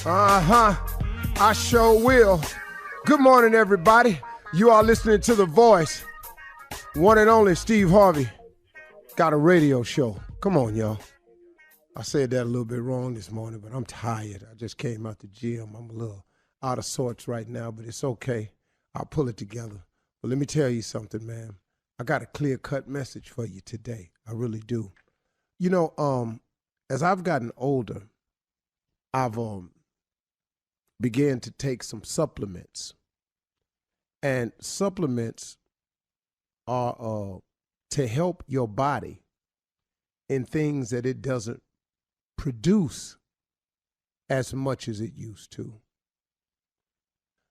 I sure will. Good morning, everybody. You are listening to The Voice. One and only Steve Harvey got a radio show. Come on, y'all. I said that a little bit wrong this morning, but I'm tired. I just came out the gym. I'm a little out of sorts right now, but it's okay. I'll pull it together. But let me tell you something, man. I got a clear-cut message for you today. I really do. You know, as I've gotten older, I've began to take some supplements. And supplements are to help your body in things that it doesn't produce as much as it used to.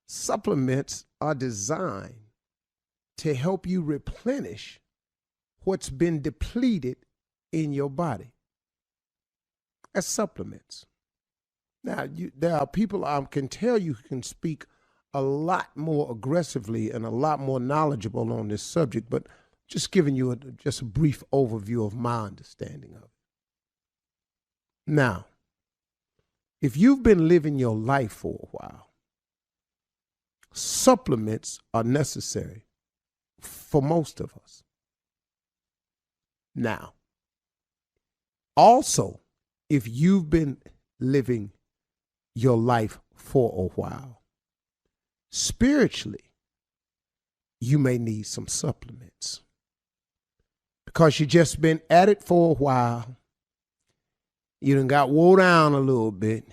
Supplements are designed to help you replenish what's been depleted in your body. As supplements. Now, there are people I can tell you can speak a lot more aggressively and a lot more knowledgeable on this subject, but just giving you just a brief overview of my understanding of it. Now, if you've been living your life for a while, supplements are necessary for most of us. Now, also, if you've been living your life for a while, spiritually, you may need some supplements because you just been at it for a while. You done got wore down a little bit.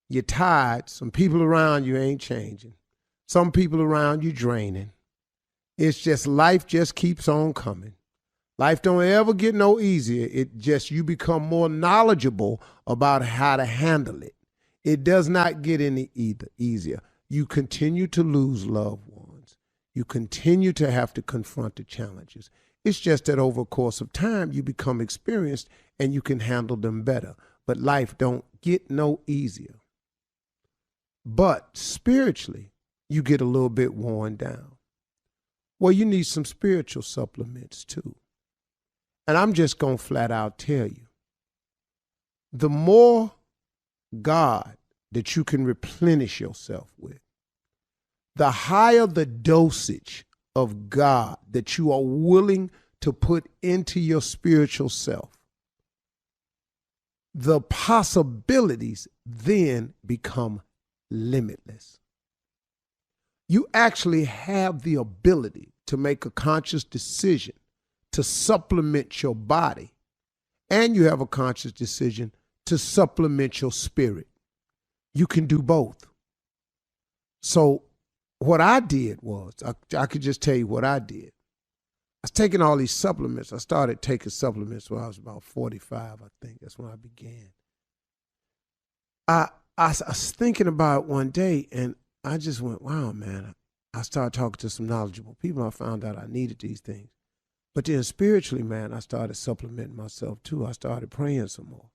You're tired. Some people around you ain't changing. Some people around you draining. It's just life just keeps on coming. Life don't ever get no easier. It just, you become more knowledgeable about how to handle it. It does not get any easier. You continue to lose loved ones. You continue to have to confront the challenges. It's just that over a course of time, you become experienced and you can handle them better. But life don't get no easier. But spiritually, you get a little bit worn down. Well, you need some spiritual supplements too. And I'm just going to flat out tell you, the more God that you can replenish yourself with, the higher the dosage of God that you are willing to put into your spiritual self, the possibilities then become limitless. You actually have the ability to make a conscious decision to supplement your body, and you have a conscious decision to supplement your spirit. You can do both. So what I did was, I could just tell you what I did. I was taking all these supplements. I started taking supplements when I was about 45, I think. That's when I began. I was thinking about it one day, and I just went, wow, man. I started talking to some knowledgeable people. I found out I needed these things. But then spiritually, man, I started supplementing myself too. I started praying some more.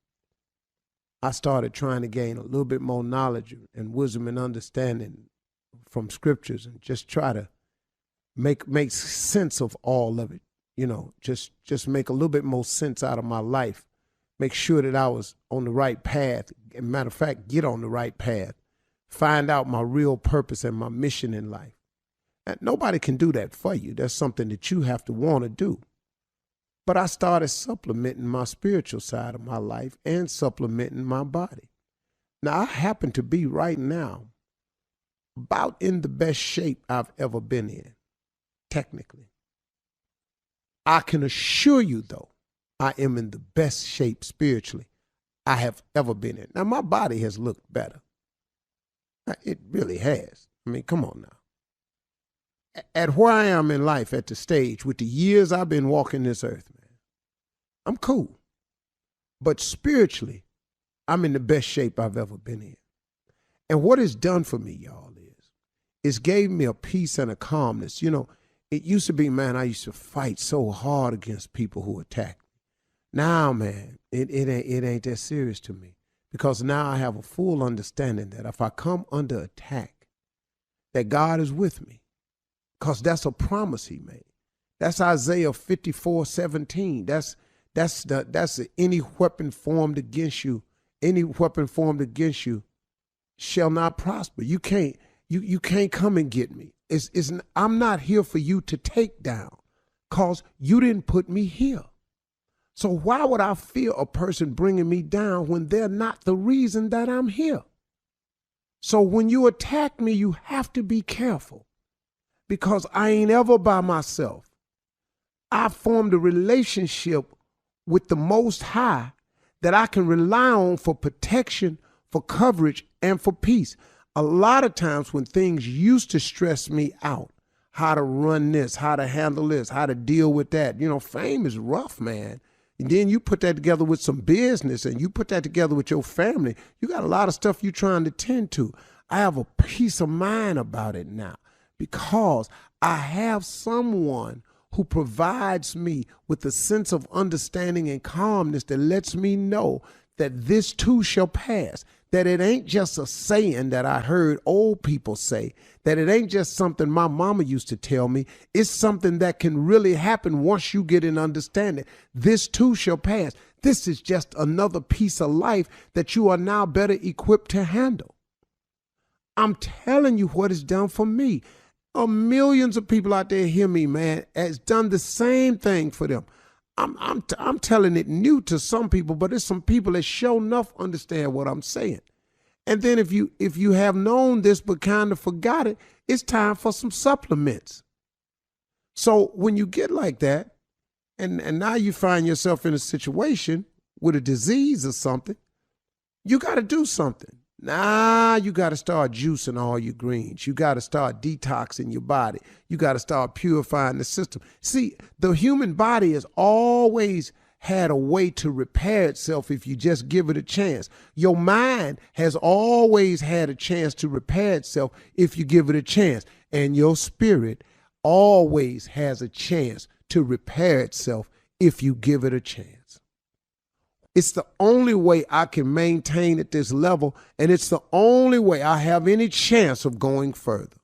I started trying to gain a little bit more knowledge and wisdom and understanding from scriptures and just try to make sense of all of it. You know, just make a little bit more sense out of my life. Make sure that I was on the right path. As a matter of fact, get on the right path. Find out my real purpose and my mission in life. And nobody can do that for you. That's something that you have to want to do. But I started supplementing my spiritual side of my life and supplementing my body. Now, I happen to be right now about in the best shape I've ever been in, technically. I can assure you, though, I am in the best shape spiritually I have ever been in. Now, my body has looked better. It really has. I mean, come on now. At where I am in life, at the stage, with the years I've been walking this earth, man, I'm cool. But spiritually, I'm in the best shape I've ever been in. And what it's done for me, y'all, is it's gave me a peace and a calmness. You know, it used to be, man, I used to fight so hard against people who attacked me. Now, man, it ain't that serious to me, because now I have a full understanding that if I come under attack, that God is with me. Because that's a promise he made. That's Isaiah 54:17. That's any weapon formed against you shall not prosper. You can't come and get me. I'm not here for you to take down, because you didn't put me here. So why would I fear a person bringing me down when they're not the reason that I'm here? So when you attack me, you have to be careful, because I ain't ever by myself. I formed a relationship with the Most High that I can rely on for protection, for coverage, and for peace. A lot of times when things used to stress me out, how to run this, how to handle this, how to deal with that. Fame is rough, man. And then you put that together with some business, and you put that together with your family. You got a lot of stuff you're trying to tend to. I have a peace of mind about it now, because I have someone who provides me with a sense of understanding and calmness that lets me know that this too shall pass, that it ain't just a saying that I heard old people say, that it ain't just something my mama used to tell me. It's something that can really happen once you get an understanding. This too shall pass. This is just another piece of life that you are now better equipped to handle. I'm telling you what it's done for me. Millions of people out there hear me, man. It's done the same thing for them. I'm telling it new to some people, but there's some people that sure enough understand what I'm saying. And then if you have known this but kind of forgot it, it's time for some supplements. So when you get like that, and now you find yourself in a situation with a disease or something, you got to do something. Now you got to start juicing all your greens. You got to start detoxing your body. You got to start purifying the system. See, the human body has always had a way to repair itself if you just give it a chance. Your mind has always had a chance to repair itself if you give it a chance. And your spirit always has a chance to repair itself if you give it a chance. It's the only way I can maintain at this level, and it's the only way I have any chance of going further.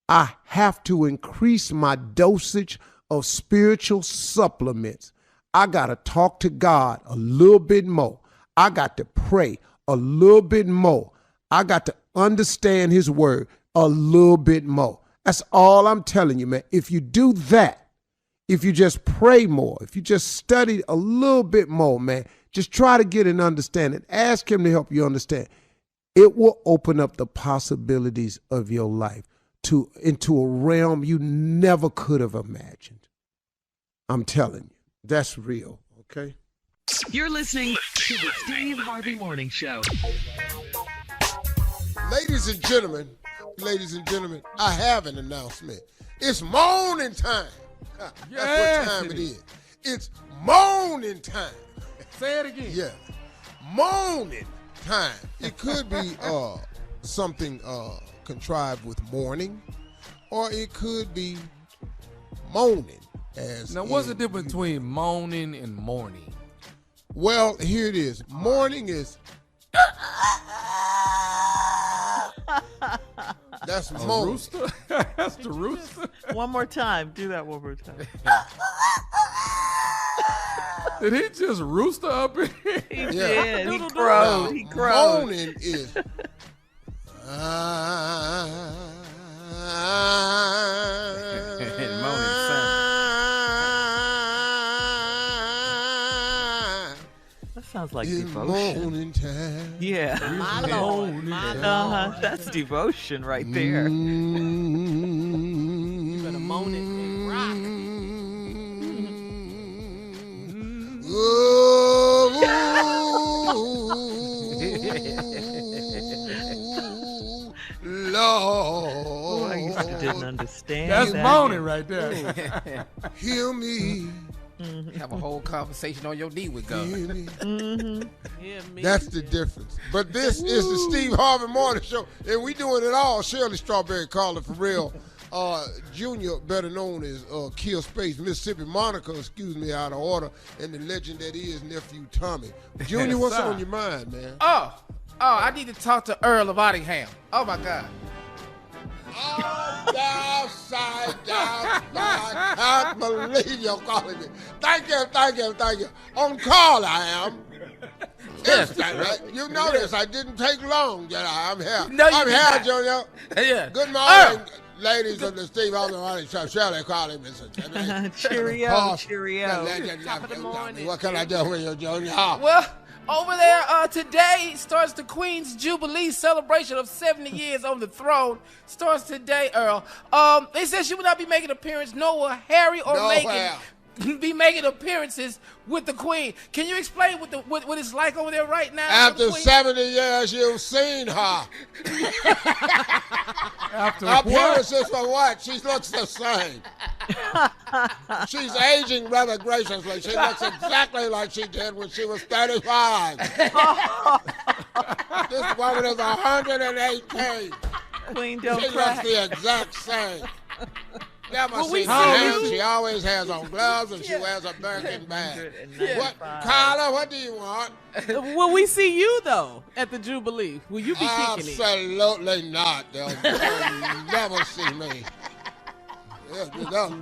I have to increase my dosage of spiritual supplements. I got to talk to God a little bit more. I got to pray a little bit more. I got to understand his word a little bit more. That's all I'm telling you, man. If you do that, if you just pray more, if you just study a little bit more, man, just try to get an understanding. Ask him to help you understand. It will open up the possibilities of your life into a realm you never could have imagined. I'm telling you, that's real, okay? You're listening to the Steve Harvey Morning Show. Ladies and gentlemen, I have an announcement. It's morning time. That's what time it is. It's morning time. Say it again. Yeah. Morning time. It could be something contrived with morning, or it could be moaning. Now, what's the difference between moaning and morning? Well, here it is. Morning is... That's moaning. Rooster? That's the rooster? One more time. Do that one more time. Did he just rooster up in here? He did. He crowed. He crowed. Moaning is... Sounds like devotion. Morning time. Yeah. My Lord. That's devotion right there. You better moan it and rock. Lord. I used to didn't understand That's that. moaning right there. Hear me. Have a whole conversation on your knee with God. Hear me. Yeah, me. That's the difference. But this is the Steve Harvey Morning Show, and we doing it all. Shirley Strawberry Carter Farrell Jr., better known as Kill Space, Mississippi Monica, excuse me, out of order, and the legend that is Nephew Tommy. Junior, what's on your mind, man? Oh, I need to talk to Earl of Ottingham. Oh, my God. Down, I can't believe you're calling me. Thank you. On call I am. You notice I didn't take long, did I? I'm here. No, you I'm did here, not. Junior. Yeah. Good morning, ladies of the Steve Harvey Show. Shirley call him, Mr. Cheerio. Top of the morning. What can I do for you, Junior? Well, over there, today starts the Queen's Jubilee celebration of 70 years on the throne. Starts today, Earl. They said she will not be making an appearance, nor will Harry or Meghan be making appearances with the Queen. Can you explain what it's like over there right now? After 70 years, you've seen her. After Appearances for what? She looks the same. She's aging rather graciously. She looks exactly like she did when she was 35. This woman is 118. Queen don't She cry. looks the exact same. Never we seen see her you. hands. She always has on gloves and she wears a Birkin bag. What, Carla, what do you want? Will we see you, though, at the Jubilee? Will you be kicking it? Absolutely not. They'll never see me.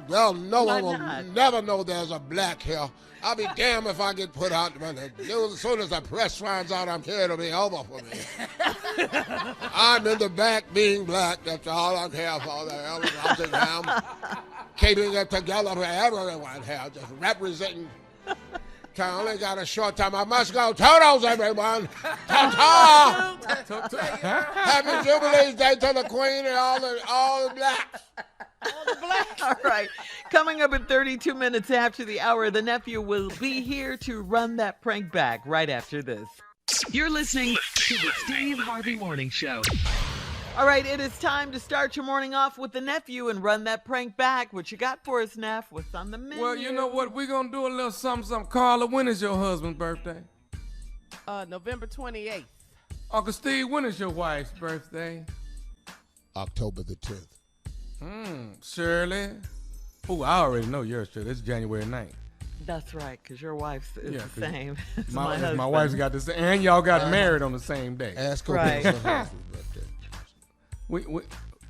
No one will never know there's a black here. I'll be damned if I get put out. As soon as the press finds out I'm here, it'll be over for me. I'm in the back being black. That's all I'm here for. The Ellen Rockingham. Keeping it together for everyone here. Just representing. I only got a short time. I must go. Totos, everyone. Ta-ta. Happy Jubilee Day to the Queen and all the blacks. All right. Coming up in 32 minutes after the hour, the nephew will be here to run that prank back right after this. You're listening to the Steve Harvey Morning Show. All right, it is time to start your morning off with the nephew and run that prank back. What you got for us, Neff? What's on the menu? Well, you know what? We're going to do a little something. Carla, when is your husband's birthday? November 28th. Uncle Steve, when is your wife's birthday? October the 10th. Shirley. Oh, I already know yours, Shirley. It's January 9th. That's right, because your wife's is the same. as My husband. wife's got the same, and y'all got married on the same day. Ask her Right. when's her husband's birthday.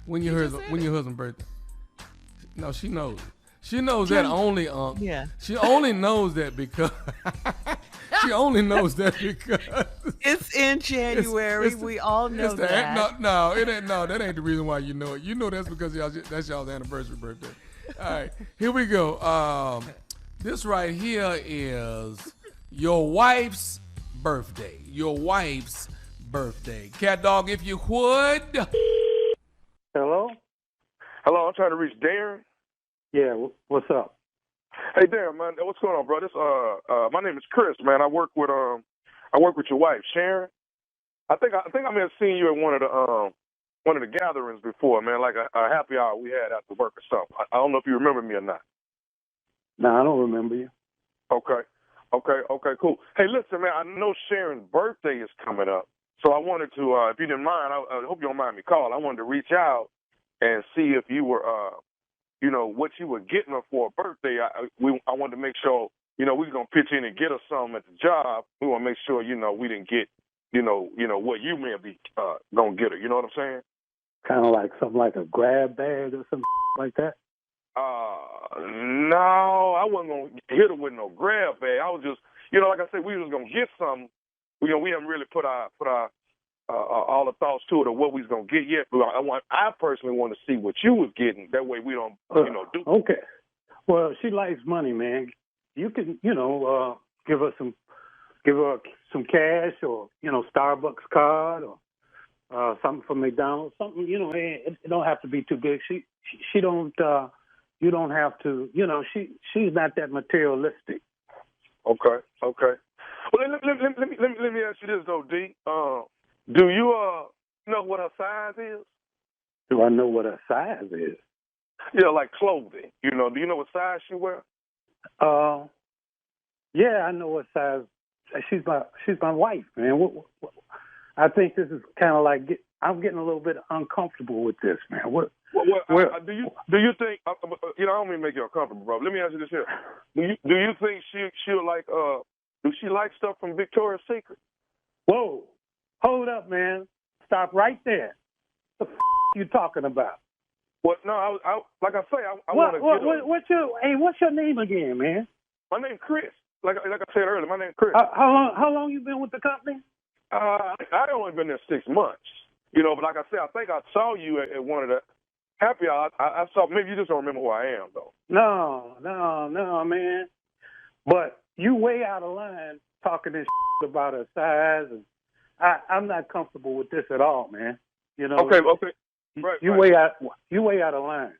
When your husband's birthday? No, she knows. She knows that only Yeah. She only knows that because she only knows that because It's in January. We all know it's the, that. No, it ain't. No, that ain't the reason why you know it. You know that's because that's y'all's anniversary birthday. All right, here we go. This right here is your wife's birthday. Your wife's birthday. Cat dog, if you would. Hello? Hello, I'm trying to reach Darren. Yeah, what's up? Hey, Darren, man, what's going on, bro? This, my name is Chris, man. I work with your wife, Sharon. I think I may have seen you at one of the gatherings before, man, like a happy hour we had after work or something. I don't know if you remember me or not. No, I don't remember you. Okay, cool. Hey, listen, man, I know Sharon's birthday is coming up, so I wanted to, if you didn't mind, I hope you don't mind me calling. I wanted to reach out and see if you were, what you were getting her for a birthday. I wanted to make sure, we were going to pitch in and get her something at the job. We want to make sure, we didn't get, what you may be going to get her. You know what I'm saying? Kind of like something like a grab bag or something like that? No, I wasn't going to hit her with no grab bag. I was just, like I said, we was going to get something. We haven't really put our all the thoughts to it of what we was going to get yet. But I personally want to see what you was getting. That way we don't, do. Okay. Well, she likes money, man. You can, give her some cash or, Starbucks card or something from McDonald's, something, it don't have to be too big. She don't, you don't have to, she's not that materialistic. Okay. Well, let me ask you this though, D. Do you know what her size is? Do I know what her size is? Yeah, like clothing. Do you know what size she wear? Yeah, I know what size. She's my wife, man. I think this is kind of like I'm getting a little bit uncomfortable with this, man. Do you think? I don't mean to make you uncomfortable, bro. Let me ask you this here. Do you think she'll like? Do she like stuff from Victoria's Secret? Whoa, hold up, man. Stop right there. What the you talking about? Well, no, I like I say, I want to get what's your name again, man? My name's Chris. like I said earlier, my name's Chris. How long you been with the company? I only been there 6 months. You know, but like I said, I think I saw you at one of the happy hours. I saw. Maybe you just don't remember who I am, though. No, man. But you way out of line talking this about her size, and I'm not comfortable with this at all, man. You know. Okay. Right. You way out of line.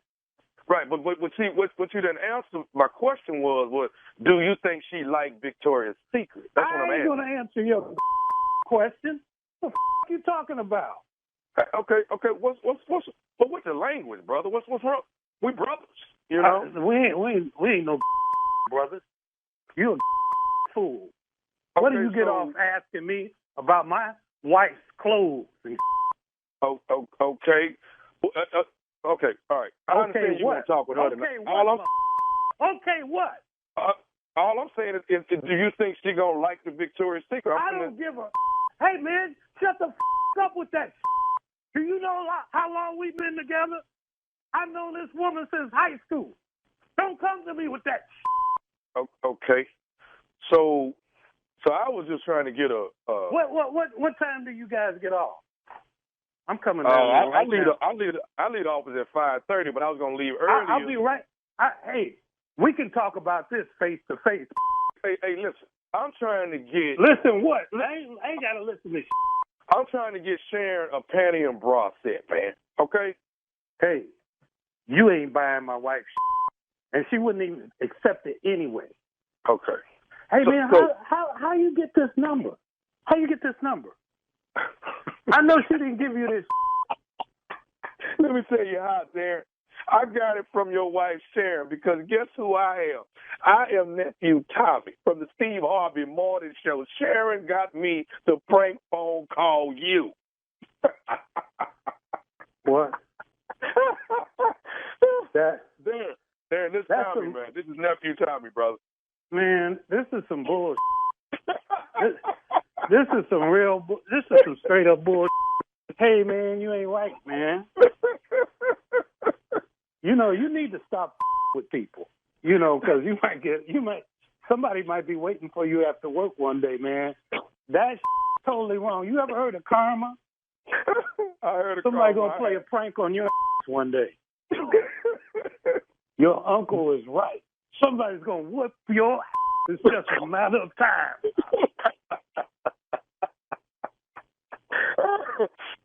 Right, but what you didn't answer my question was do you think she liked Victoria's Secret? That's what I'm asking. I ain't gonna answer your question. What the you talking about? Okay. What's the language, brother? What's wrong? We brothers, you know. We ain't no brothers. You a fool. What do you get off asking me about my wife's clothes? And okay. Okay, all right. I understand you want to talk with her tonight. Okay, what? All I'm saying is, do you think she gonna like the Victoria's Secret? I don't give a. Hey, man, shut the up with that. Do you know how long we've been together? I've known this woman since high school. Don't come to me with that. Okay. So I was just trying to get a. What time do you guys get off? I'm coming down I now. leave the office at 5:30, but I was gonna leave early. I'll be right. Hey, we can talk about this face to face. Hey, listen. I'm trying to get. Listen, what? I ain't gotta listen to. I'm trying to get Sharon a panty and bra set, man. Okay. Hey, you ain't buying my wife's, and she wouldn't even accept it anyway. Okay. Hey, man, how you get this number? How you get this number? I know she didn't give you this. Let me tell you how, Darren. I got it from your wife, Sharon, because guess who I am? I am nephew Tommy from the Steve Harvey Morning Show. Sharon got me to prank phone call you. What? Darren, this is Tommy, man. This is nephew Tommy, brother. Man, this is some bullshit. This is some straight up bullshit. Hey, man, you ain't right, man. You know, you need to stop with people. You know, because somebody might be waiting for you after work one day, man. That's totally wrong. You ever heard of karma? I heard of Somebody karma. gonna play a prank on your one day. Your uncle is right. Somebody's gonna whoop your. It's just a matter of time.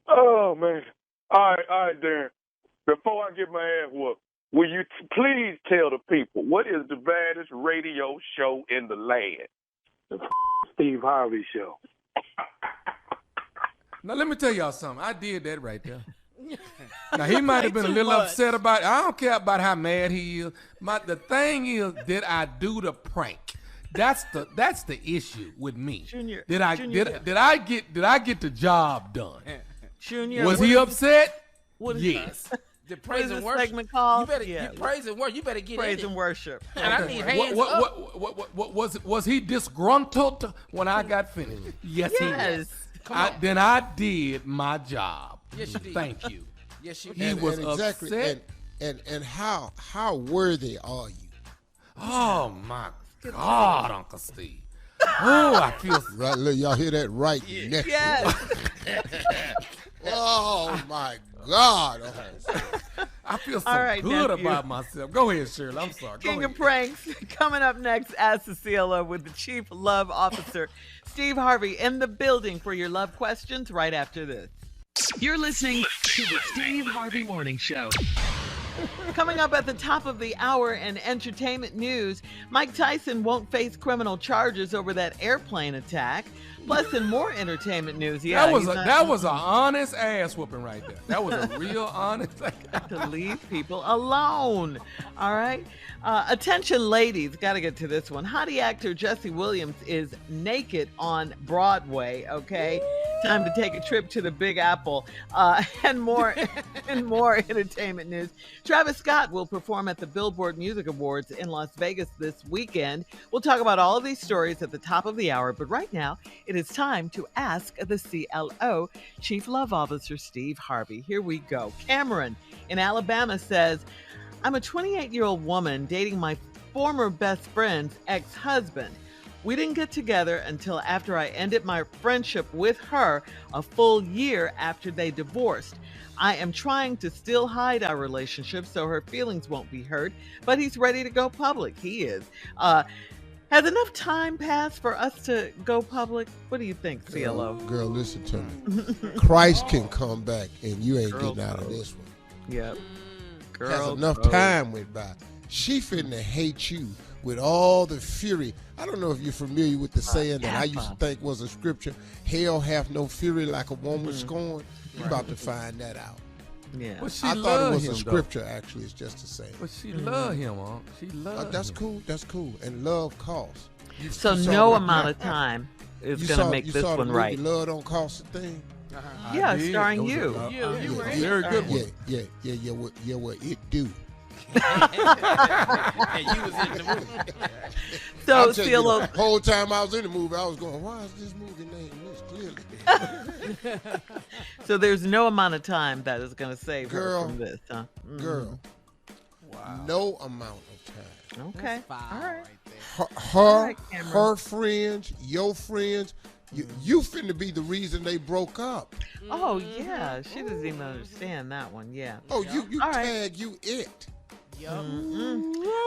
Oh, man. All right, Darren. Before I get my ass whooped, will you please tell the people what is the baddest radio show in the land? The Steve Harvey Show. Now, let me tell y'all something. I did that right there. Now, he might have been a little upset about it. I don't care about how mad he is. The thing is, did I do the prank? That's the issue with me. Junior, did I get the job done? Junior, was he upset? Yes. The praise and worship segment called? You better praise and worship. You better get praise in and worship. And I need hands up. Was he disgruntled when I got finished? Yes, he was. Then I did my job. Yes, you did. Thank you. Yes, you He did. was exactly, upset. And how worthy are you? Oh my God, Uncle Steve. Oh, I feel right. Look, y'all hear that right? Yes. Oh my God. I feel so right, good nephew. about myself. Go ahead, Shirley. I'm sorry. King of Pranks. Coming up next, Ask Cecilia with the Chief Love Officer, Steve Harvey, in the building for your love questions right after this. You're listening to the Steve Harvey Morning Show. Coming up at the top of the hour in entertainment news, Mike Tyson won't face criminal charges over that airplane attack. Plus, in more entertainment news, that was an honest ass whooping right there. That was a real honest. To leave people alone. All right. Attention, ladies. Got to get to this one. Hottie actor Jesse Williams is naked on Broadway. Okay. Time to take a trip to the Big Apple. And more entertainment news. Travis Scott will perform at the Billboard Music Awards in Las Vegas this weekend. We'll talk about all of these stories at the top of the hour. But right now, it is time to ask the CLO, Chief Love Officer Steve Harvey. Here we go. Cameron in Alabama says, I'm a 28-year-old woman dating my former best friend's ex-husband. We didn't get together until after I ended my friendship with her a full year after they divorced. I am trying to still hide our relationship so her feelings won't be hurt, but he's ready to go public. He is. Has enough time passed for us to go public? What do you think, CLO? Girl, listen to me. Christ can come back, and you ain't getting out of this one. Yep. Has enough time went by. She finna hate you with all the fury. I don't know if you're familiar with the saying that I used to think was a scripture. Hell hath no fury like a woman scorned. You're about to find that out. Yeah. But she I thought it was him, a scripture, actually. It's just the same. But she love him, huh? She love That's him. cool. That's cool. And love costs. So no amount of time is going to make this one right. Love Don't Cost a Thing. Yeah, starring you. You were Very good one. Yeah, what it do. And you was in the movie. So, CLO, the whole time I was in the movie, I was going, why is this movie named this? Clearly. So there's no amount of time that is going to save her from this, huh? Girl. Wow. No amount of time. Okay. All right. Her friends, your friends, you finna be the reason they broke up. Oh, yeah. She doesn't even understand that one. Yeah. Oh, you All tag you it. All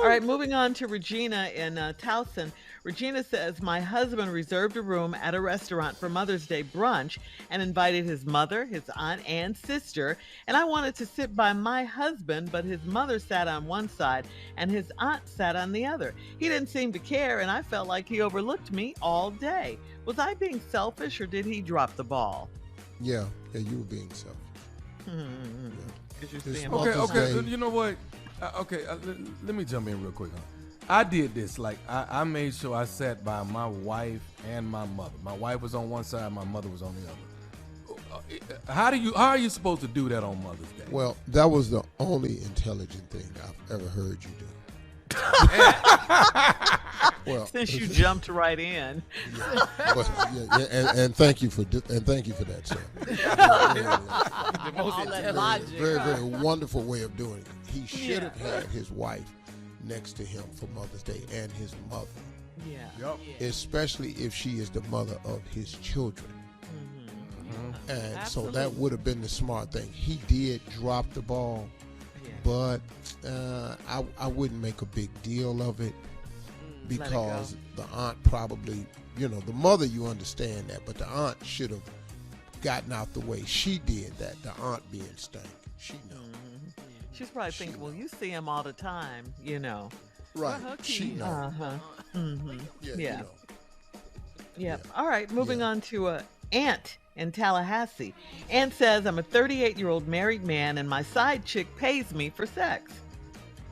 right, moving on to Regina in Towson. Regina says, my husband reserved a room at a restaurant for Mother's Day brunch and invited his mother, his aunt, and sister. And I wanted to sit by my husband, but his mother sat on one side and his aunt sat on the other. He didn't seem to care, and I felt like he overlooked me all day. Was I being selfish, or did he drop the ball? Yeah, you were being selfish. Okay. You know what? Let me jump in real quick. I did this. Like, I made sure I sat by my wife and my mother. My wife was on one side, my mother was on the other. How are you supposed to do that on Mother's Day? Well, that was the only intelligent thing I've ever heard you do. Well, since you jumped right in. And thank you for that, sir. The most intelligent. Very, very wonderful way of doing it. He should have had his wife next to him for Mother's Day and his mother. Yeah. Yep. Especially if she is the mother of his children. And Absolutely. so that would have been the smart thing. He did drop the ball, but I wouldn't make a big deal of it because the aunt probably, the mother, you understand that, but the aunt should have gotten out the way. She did that, the aunt being stank. She knows. She's probably thinking, well, you see him all the time, Right. She knows. Yeah. Yep. All right. Moving on to Aunt in Tallahassee. Aunt says, I'm a 38-year-old married man and my side chick pays me for sex.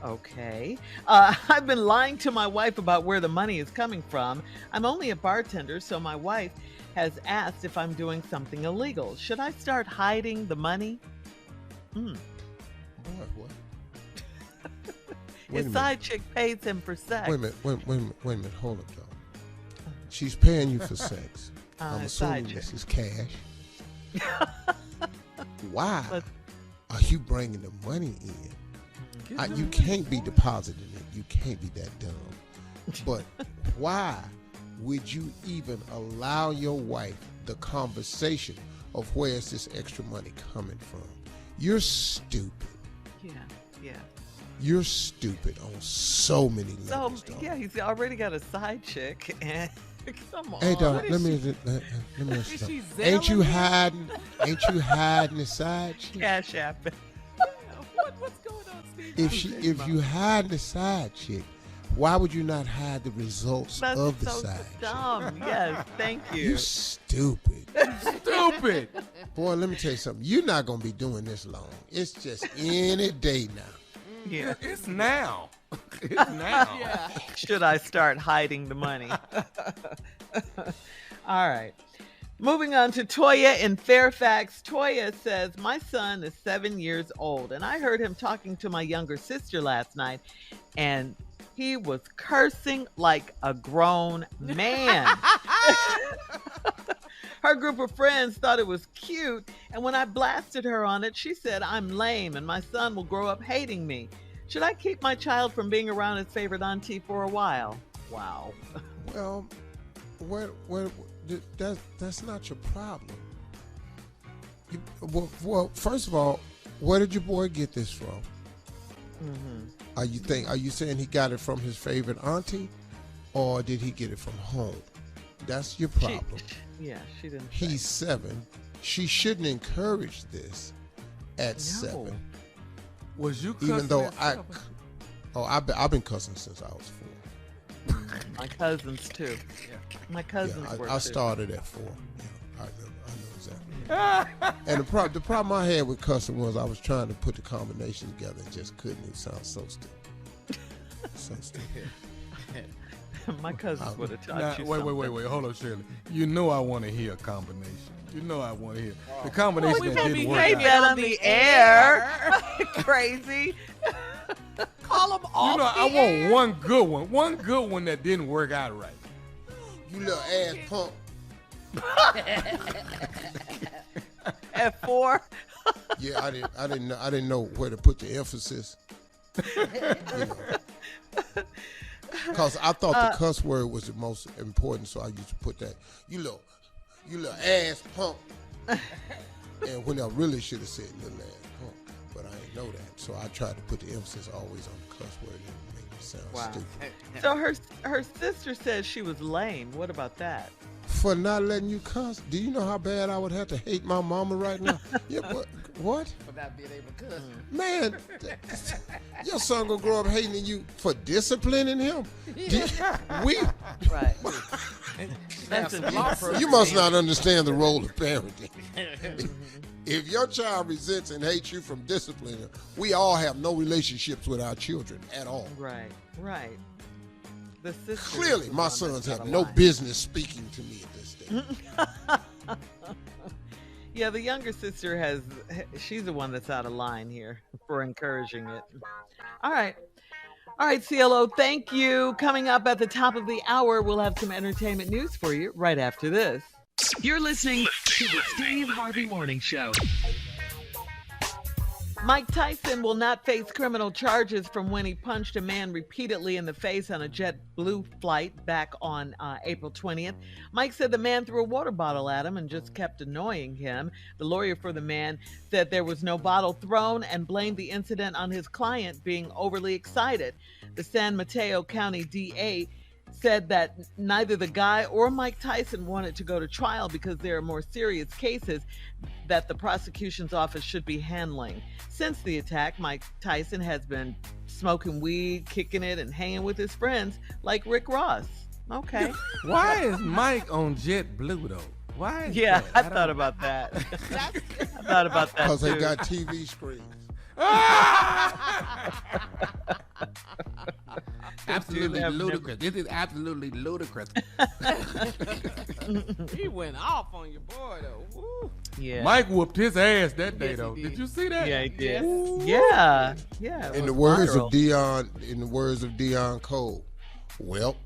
Okay. I've been lying to my wife about where the money is coming from. I'm only a bartender, so my wife has asked if I'm doing something illegal. Should I start hiding the money? What? His side chick pays him for sex. Wait a minute. Hold up, y'all. She's paying you for sex. I'm assuming this is cash. Why are you bringing the money in? You can't be depositing it. You can't be that dumb. But why would you even allow your wife the conversation of where's this extra money coming from? You're stupid. Yeah. You're stupid on so many levels. Yeah, he's already got a side chick. And come on. Hey, dog, let me ask you something. Ain't you hiding the side chick? Cash App. What's going on, Steve? If you hide the side chick, why would you not hide the results of the side dumb. Yes, thank you. You stupid. Stupid. Boy, let me tell you something. You're not going to be doing this long. It's just any day now. Yeah. It's now. It's now. Yeah. Should I start hiding the money? All right. Moving on to Toya in Fairfax. Toya says, my son is 7 years old, and I heard him talking to my younger sister last night, and he was cursing like a grown man. Her group of friends thought it was cute, and when I blasted her on it, she said, I'm lame, and my son will grow up hating me. Should I keep my child from being around his favorite auntie for a while? Wow. Well, that's not your problem. Well, first of all, where did your boy get this from? Mm-hmm. Are you saying he got it from his favorite auntie, or did he get it from home? That's your problem. She didn't. He's 7. She shouldn't encourage this at 7. Was you cussing even though at 7? I've been cussing since I was 4. My cousins too. My cousins were I too. started at 4. I know exactly. And the problem I had with cussing was I was trying to put the combination together and just couldn't. It sounds so stupid. So stupid. My cousins would have taught you wait. Hold on, Shirley. You know I want to hear a combination. You know I want to hear the combination that didn't work Say out. that on the air. Crazy. Call them off. You know, I want one good one. One good one that didn't work out right. You little ass punk. At 4. Yeah, I didn't know where to put the emphasis. Because I thought the cuss word was the most important, so I used to put that. You little ass punk. And when I really should have said little ass punk, but I didn't know that, so I tried to put the emphasis always on the cuss word and make it sound stupid. So her sister says she was lame. What about that? For not letting you cuss? Do you know how bad I would have to hate my mama right now? Yeah, what? For not being able to cuss. Man, your son gonna grow up hating you for disciplining him? Right. That's You must not understand the role of parenting. If your child resents and hates you from disciplining, we all have no relationships with our children at all. Right. The sister Clearly, my sons have no business speaking to me at this stage. Yeah, the younger sister she's the one that's out of line here for encouraging it. All right, CLO, thank you. Coming up at the top of the hour, we'll have some entertainment news for you right after this. You're listening to the Steve Harvey Morning Show. Mike Tyson will not face criminal charges from when he punched a man repeatedly in the face on a JetBlue flight back on April 20th. Mike said the man threw a water bottle at him and just kept annoying him. The lawyer for the man said there was no bottle thrown and blamed the incident on his client being overly excited. The San Mateo County DA said that neither the guy or Mike Tyson wanted to go to trial because there are more serious cases that the prosecution's office should be handling. Since the attack, Mike Tyson has been smoking weed, kicking it, and hanging with his friends like Rick Ross. Okay. Why is Mike on JetBlue though? Why? Yeah, I thought about that. I thought about that because too. they got TV screens. Absolutely ludicrous. This is absolutely ludicrous. He went off on your boy though. Woo. Yeah. Mike whooped his ass that day Yes, though. he did. Did you see that? Yeah, he did. Yes. Yeah. In the words of Deion Cole, well.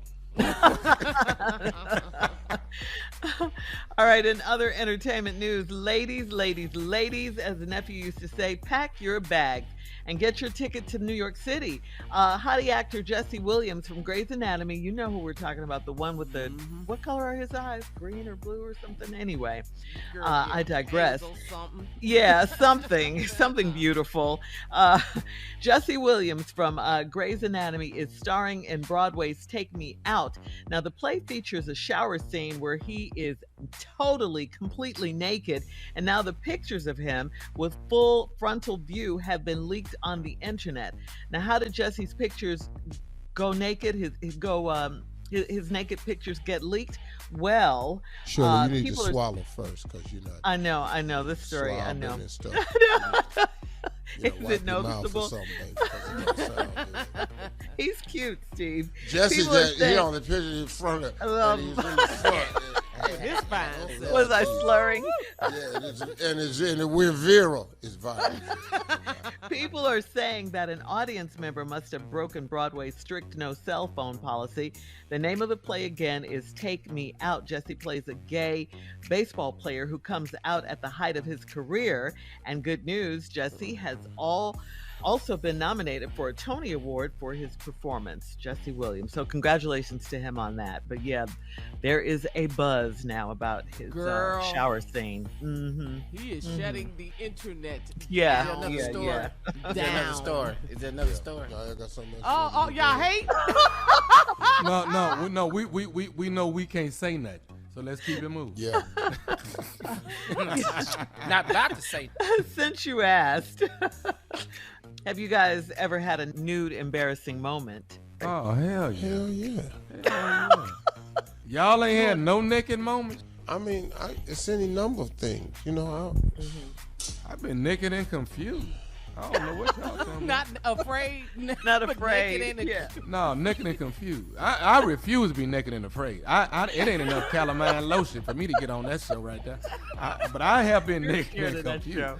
All right, in other entertainment news, ladies, as the nephew used to say, pack your bags and get your ticket to New York City. Hottie actor Jesse Williams from Grey's Anatomy, you know who we're talking about, the one with the, what color are his eyes? Green or blue or something? Anyway, I digress. Yeah, something beautiful. Jesse Williams from Grey's Anatomy is starring in Broadway's Take Me Out. Now, the play features a shower scene where he is completely naked, and now the pictures of him with full frontal view have been leaked on the internet. Now, how did Jesse's pictures go naked? His naked pictures get leaked? Well, Shirley, you need to swallow first because you're not. I know this story. I know. And stuff. Is it noticeable? He's cute, Steve. Jesse's he on the picture in front of and he's in the front. This fine. Was I slurring? Yeah, and we're viral. It's viral. People are saying that an audience member must have broken Broadway's strict no cell phone policy. The name of the play again is Take Me Out. Jesse plays a gay baseball player who comes out at the height of his career. And good news, Jesse has all also been nominated for a Tony Award for his performance, Jesse Williams. So congratulations to him on that. But yeah, there is a buzz now about his shower scene. Mm-hmm. He is shutting the internet Yeah. down. Is there another story? Is there another story? No, I got something else. Oh, y'all hate? No, we know we can't say nothing. So let's keep it moving. Yeah. Not about to say. Since you asked, have you guys ever had a nude embarrassing moment? Oh, hell yeah. Hell yeah. Hell yeah. Y'all ain't had no naked moments? I mean, it's any number of things. You know, I've been naked and confused. I don't know what y'all talking Not afraid. Not afraid. Naked and Yeah. No, naked and confused. I refuse to be naked and afraid. It ain't enough calamine lotion for me to get on that show right there. But I have been naked Scared and of that confused. show.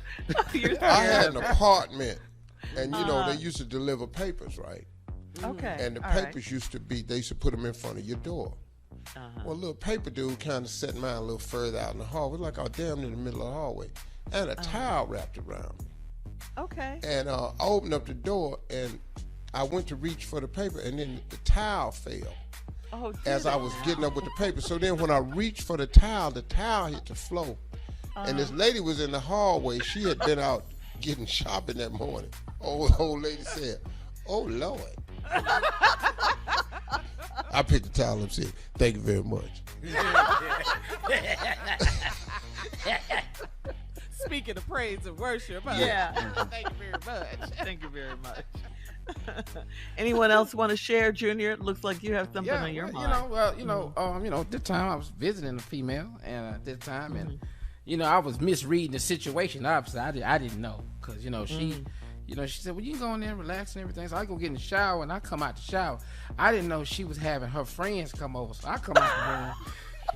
You're I had scared. an apartment, and they used to deliver papers, right? Okay. And the all right. papers used to put them in front of your door. Well, a little paper dude kind of set mine a little further out in the hall. It was like I was damn in the middle of the hallway, and a towel wrapped around me. Okay. And I opened up the door, and I went to reach for the paper, and then the towel fell Oh, as I was getting up with the paper. So then when I reached for the towel hit the floor. And this lady was in the hallway. She had been out getting shopping that morning. Old lady said, "Oh, Lord." I picked the towel up and said, "Thank you very much." Speaking of praise and worship. Yeah. Thank you very much. Thank you very much. Anyone else want to share, Junior? It looks like you have something on your mind. This time I was visiting a female, and at this time, and I was misreading the situation. Obviously, I didn't know, because she said, "Well, you can go in there and relax and everything." So I go get in the shower, and I come out the shower. I didn't know she was having her friends come over, so I come out the room.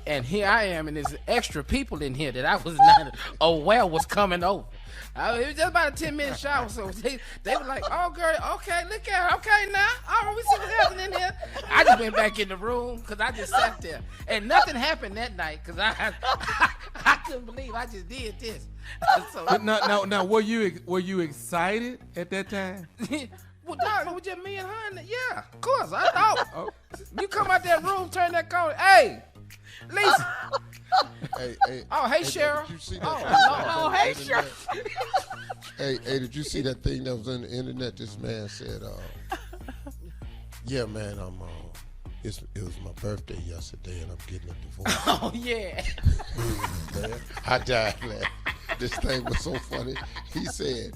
And here I am, and there's extra people in here that I was not aware was coming over. It was just about a 10-minute shower, so they were like, "Oh, girl, okay, look at her, okay now. Oh, we see what's happening in here." I just went back in the room because I just sat there, and nothing happened that night because I couldn't believe I just did this. So, Now, were you excited at that time? well, dog, it was just me and her. Yeah, of course. I thought you come out that room, turn that corner. Hey. Lisa. Hey, hey, Cheryl. Did you see that Hey, Cheryl. Hey, did you see that thing that was on the internet? This man said, "Yeah, man, it was my birthday yesterday, and I'm getting a divorce." Oh yeah. Man, I died laughing. This thing was so funny. He said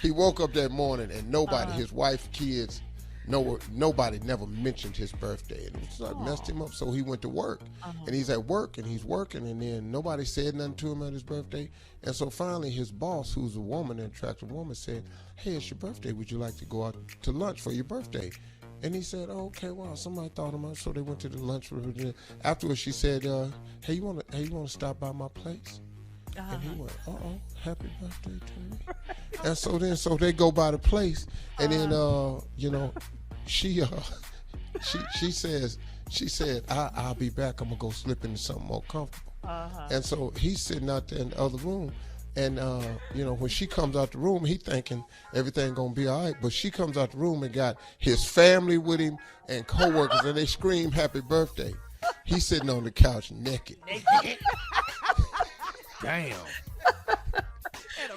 he woke up that morning and nobody, his wife, kids. Nobody never mentioned his birthday, and it like messed him up. So he went to work, and he's at work, and he's working, and then nobody said nothing to him at his birthday. And so finally, his boss, who's a woman, an attractive woman, said, "Hey, it's your birthday. Would you like to go out to lunch for your birthday?" And he said, "Oh, okay, well, somebody thought of me." So they went to the lunch room. Afterwards, she said, "Hey, you want to stop by my place?" And he went, "Happy birthday to me." And so they go by the place, and then she said, I'll be back. I'm gonna go slip into something more comfortable. And so he's sitting out there in the other room, and when she comes out the room, he thinking everything gonna be all right. But she comes out the room and got his family with him and coworkers, and they scream happy birthday. He's sitting on the couch naked. Damn.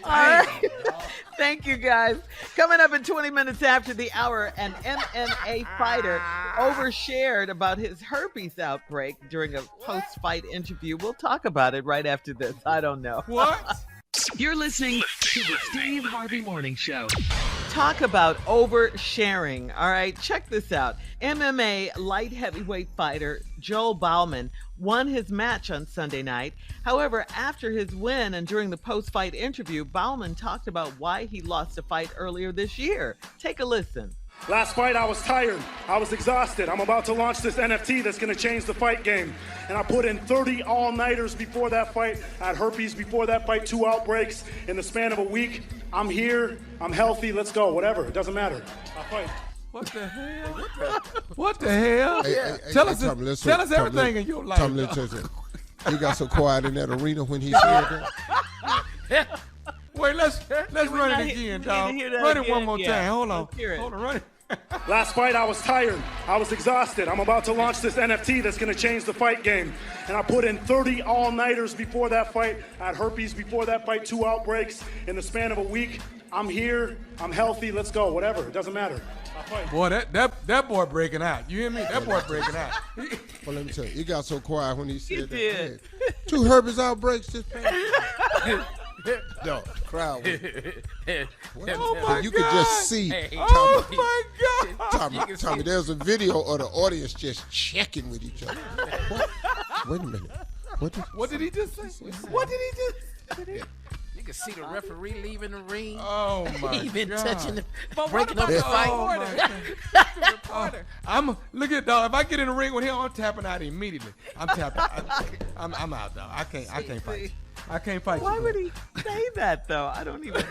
All right. Thank you, guys. Coming up in 20 minutes after the hour, an MMA fighter overshared about his herpes outbreak during a post-fight interview. We'll talk about it right after this. I don't know. What? You're listening to the Steve Harvey Morning Show. Talk about oversharing. All right, check this out. MMA light heavyweight fighter Joel Bauman won his match on Sunday night. However, after his win and during the post-fight interview, Bauman talked about why he lost a fight earlier this year. Take a listen. Last fight, I was tired. I was exhausted. I'm about to launch this NFT that's going to change the fight game. And I put in 30 all-nighters before that fight. I had herpes before that fight, 2 outbreaks in the span of a week. I'm here. I'm healthy. Let's go. Whatever. It doesn't matter. I'll fight. What the hell? What the hell? Tell us everything in your life. Tommy, let's tell you. He got so quiet in that arena when he said that. Wait, let's run it again, dog. Run it one more time. Hold on, run it. Last fight, I was tired. I was exhausted. I'm about to launch this NFT that's going to change the fight game. And I put in 30 all-nighters before that fight. I had herpes before that fight, 2 outbreaks in the span of a week. I'm here. I'm healthy. Let's go. Whatever. It doesn't matter. Boy, that boy breaking out. You hear me? That boy breaking out. Well, let me tell you, he got so quiet when he said that. did. Hey, 2 herpes outbreaks just passed. No, crowd. You could just see. Oh my God! Tommy, there's a video of the audience just checking with each other. What? Wait a minute. What did he just say? What did he just? You can see the referee leaving the ring. Oh my He been God! touching the, But breaking what up about the the fight. reporter? Look at dog. If I get in the ring with him, I'm tapping out immediately. I'm tapping. I'm out, dog. I can't fight you. I can't fight you. Why would he say that though? I don't even.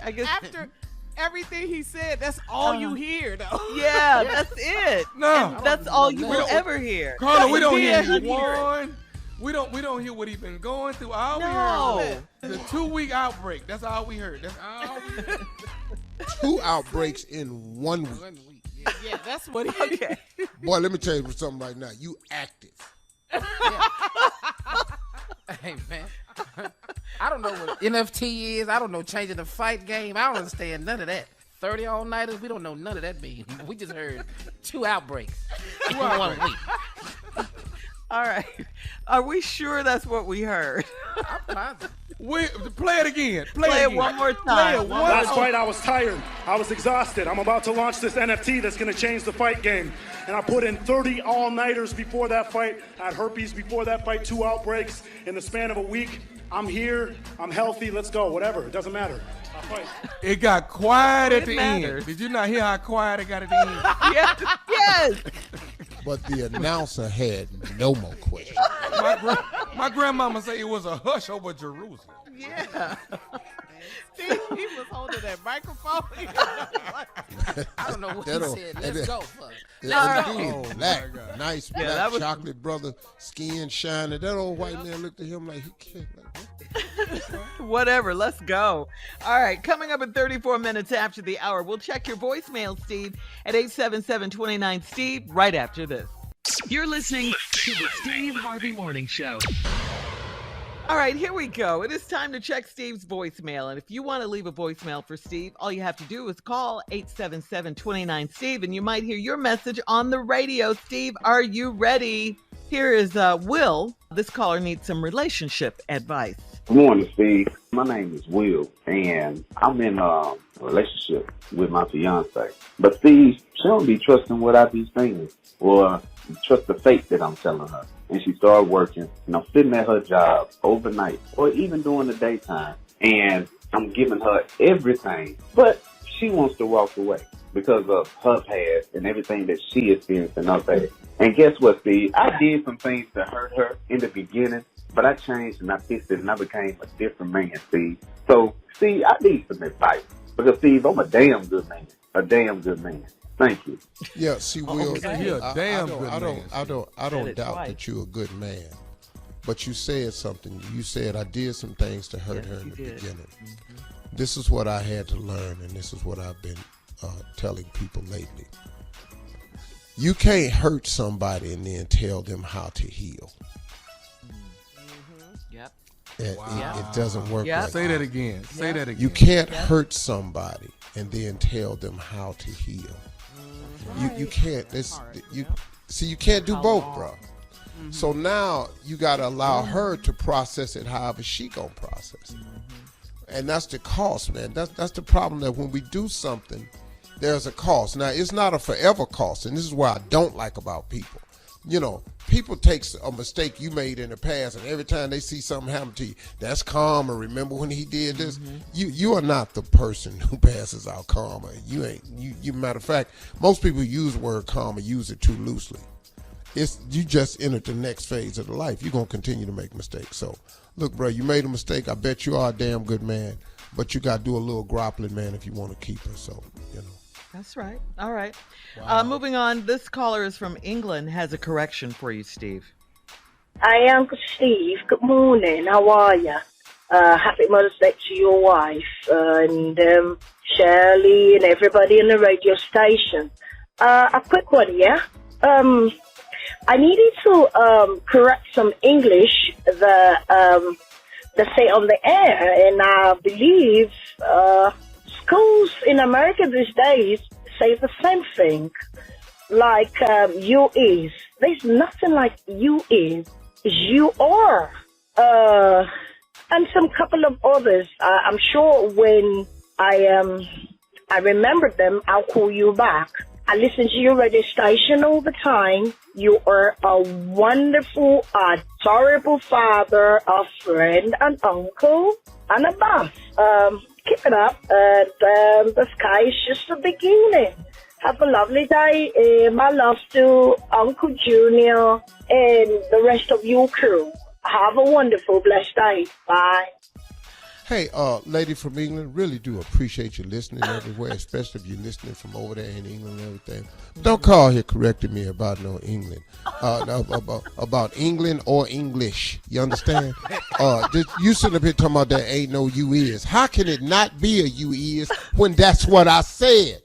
I guess After everything he said, that's all you hear, though. Yeah, that's it. No. And that's all you will ever hear. Carla, we don't Yeah, hear you hear it. one. We don't hear what he's been going through. All No. we heard the 2-week outbreak. That's all we heard. That's all we heard. 2 outbreaks in 1 week. Yeah, that's what he. Okay. Boy, let me tell you something right now. You active. Hey, man. I don't know what NFT is. I don't know changing the fight game. I don't understand none of that. 30 all-nighters, we don't know none of that mean. We just heard 2 outbreaks in 1 week. All right. Are we sure that's what we heard? I'm positive. Play it again. Play it it again. one more Play time. it one Last more fight, I was tired. I was exhausted. I'm about to launch this NFT that's going to change the fight game. And I put in 30 all-nighters before that fight. I had herpes before that fight, 2 outbreaks in the span of a week. I'm here. I'm healthy. Let's go. Whatever. It doesn't matter. I'll fight. It got quiet at It the matters. end. Did you not hear how quiet it got at the end? Yes. But the announcer had no more questions. My grandmama said it was a hush over Jerusalem. Yeah. See, he was holding that microphone. I don't know what he said. Let's go, fuck. That go. dude, black, nice black that was- chocolate brother, skin shining. That old white man looked at him like he can't. Like, what? Whatever. Let's go. All right. Coming up in 34 minutes after the hour, we'll check your voicemail, Steve, at 877-29-STEVE right after this. You're listening to the Steve Harvey Morning Show. All right, here we go. It is time to check Steve's voicemail. And if you want to leave a voicemail for Steve, all you have to do is call 877-29-STEVE, and you might hear your message on the radio. Steve, are you ready? Here is Will. This caller needs some relationship advice. Good morning, Steve. My name is Will, and I'm in a relationship with my fiance. But Steve, she don't be trusting what I be saying or trust the fake that I'm telling her. And she started working, and I'm sitting at her job overnight or even during the daytime, and I'm giving her everything, but she wants to walk away because of her past and everything that she experienced in her past. And guess what, Steve? I did some things to hurt her in the beginning, but I changed and I fixed it and I became a different man, Steve. So, Steve, I need some advice because, Steve, I'm a damn good man. A damn good man. Thank you. Yeah, see, Will, You're a damn good I man. don't it doubt twice. that you're a good man. But you said something. You said I did some things to hurt her in the did. beginning. This is what I had to learn, and this is what I've been telling people lately. You can't hurt somebody and then tell them how to heal. Yep. It doesn't work Yeah. like Say that. that again. Say that again. You can't hurt somebody and then tell them how to heal. You can't. You can't do both, bro. So now you got to allow her to process it however she gonna process it, and that's the cost, man. That's the problem, that when we do something, there's a cost. Now it's not a forever cost, and this is what I don't like about people. You know, people take a mistake you made in the past, and every time they see something happen to you, that's karma. Remember when he did this? You are not the person who passes out karma. You ain't. You matter of fact, most people use the word karma, use it too loosely. You just entered the next phase of the life. You're gonna continue to make mistakes. So, look, bro, you made a mistake. I bet you are a damn good man, but you got to do a little grappling, man, if you want to keep her. So, you know. That's right. All right. Moving on. This caller is from England. Has a correction for you, Steve. Hi, Uncle Steve. Good morning. How are you? Happy Mother's Day to your wife and Shirley and everybody in the radio station. A quick one, yeah? I needed to correct some English that say on the air, and I believe schools in America these days say the same thing, like you is. There's nothing like you is. You are. And some couple of others. I'm sure when I remember them, I'll call you back. I listen to your radio station all the time. You are a wonderful, adorable father, a friend, an uncle, and a boss. Keep it up. The sky is just the beginning. Have a lovely day. My love to Uncle Junior and the rest of your crew. Have a wonderful, blessed day. Bye. Hey, lady from England, really do appreciate you listening everywhere, especially if you're listening from over there in England and everything. Don't call here correcting me about no England, about England or English. You understand? You sitting up here talking about there ain't no you is. How can it not be a you is when that's what I said?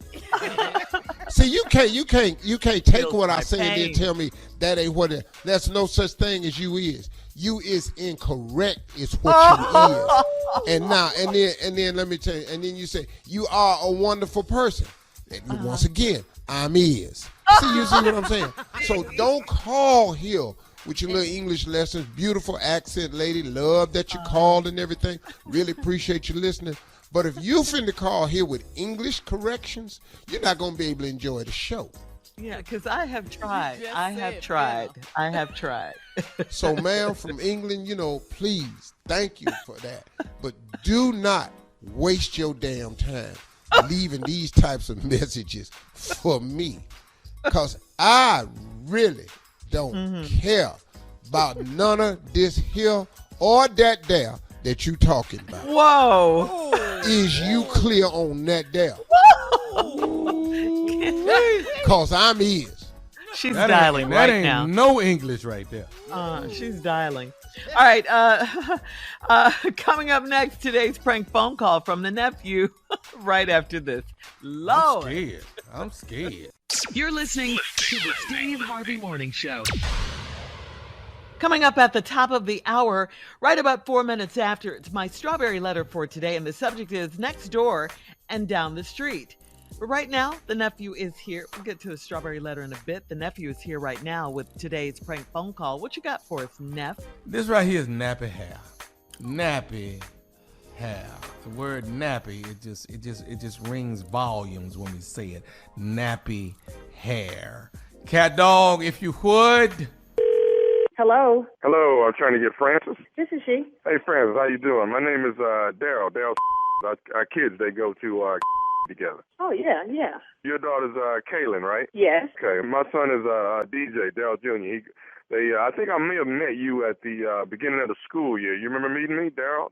See, you can't take what I say and then tell me that ain't what it. There's no such thing as you is. You is incorrect is what you is. And then let me tell you, and then you say, you are a wonderful person. And once again, I'm is. You see what I'm saying? So don't call here with your little English lessons. Beautiful accent, lady. Love that you called and everything. Really appreciate you listening. But if you finna call here with English corrections, you're not going to be able to enjoy the show. Yeah, because I have tried. I have tried. So, ma'am, from England, please, thank you for that. But do not waste your damn time leaving these types of messages for me. Because I really don't care about none of this here or that there that you talking about. Whoa. Is you clear on that there? Because I'm is. She's dialing right now. That ain't no English right there. She's dialing. All right. Coming up next, today's prank phone call from the nephew right after this. Lord. I'm scared. You're listening to the Steve Harvey Morning Show. Coming up at the top of the hour, right about 4 minutes after, it's my strawberry letter for today, and the subject is next door and down the street. But right now, the nephew is here. We'll get to the strawberry letter in a bit. The nephew is here right now with today's prank phone call. What you got for us, Neff? This right here is nappy hair. Nappy hair. The word nappy, it just rings volumes when we say it. Nappy hair. Cat dog, if you would. Hello. Hello, I'm trying to get Francis. This is she. Hey, Francis, how you doing? My name is Daryl. Our kids, they go to together. Oh, yeah. Your daughter's Kaylin, right? Yes. Okay. My son is DJ, Daryl Jr. I think I may have met you at the beginning of the school year. You remember meeting me, Daryl?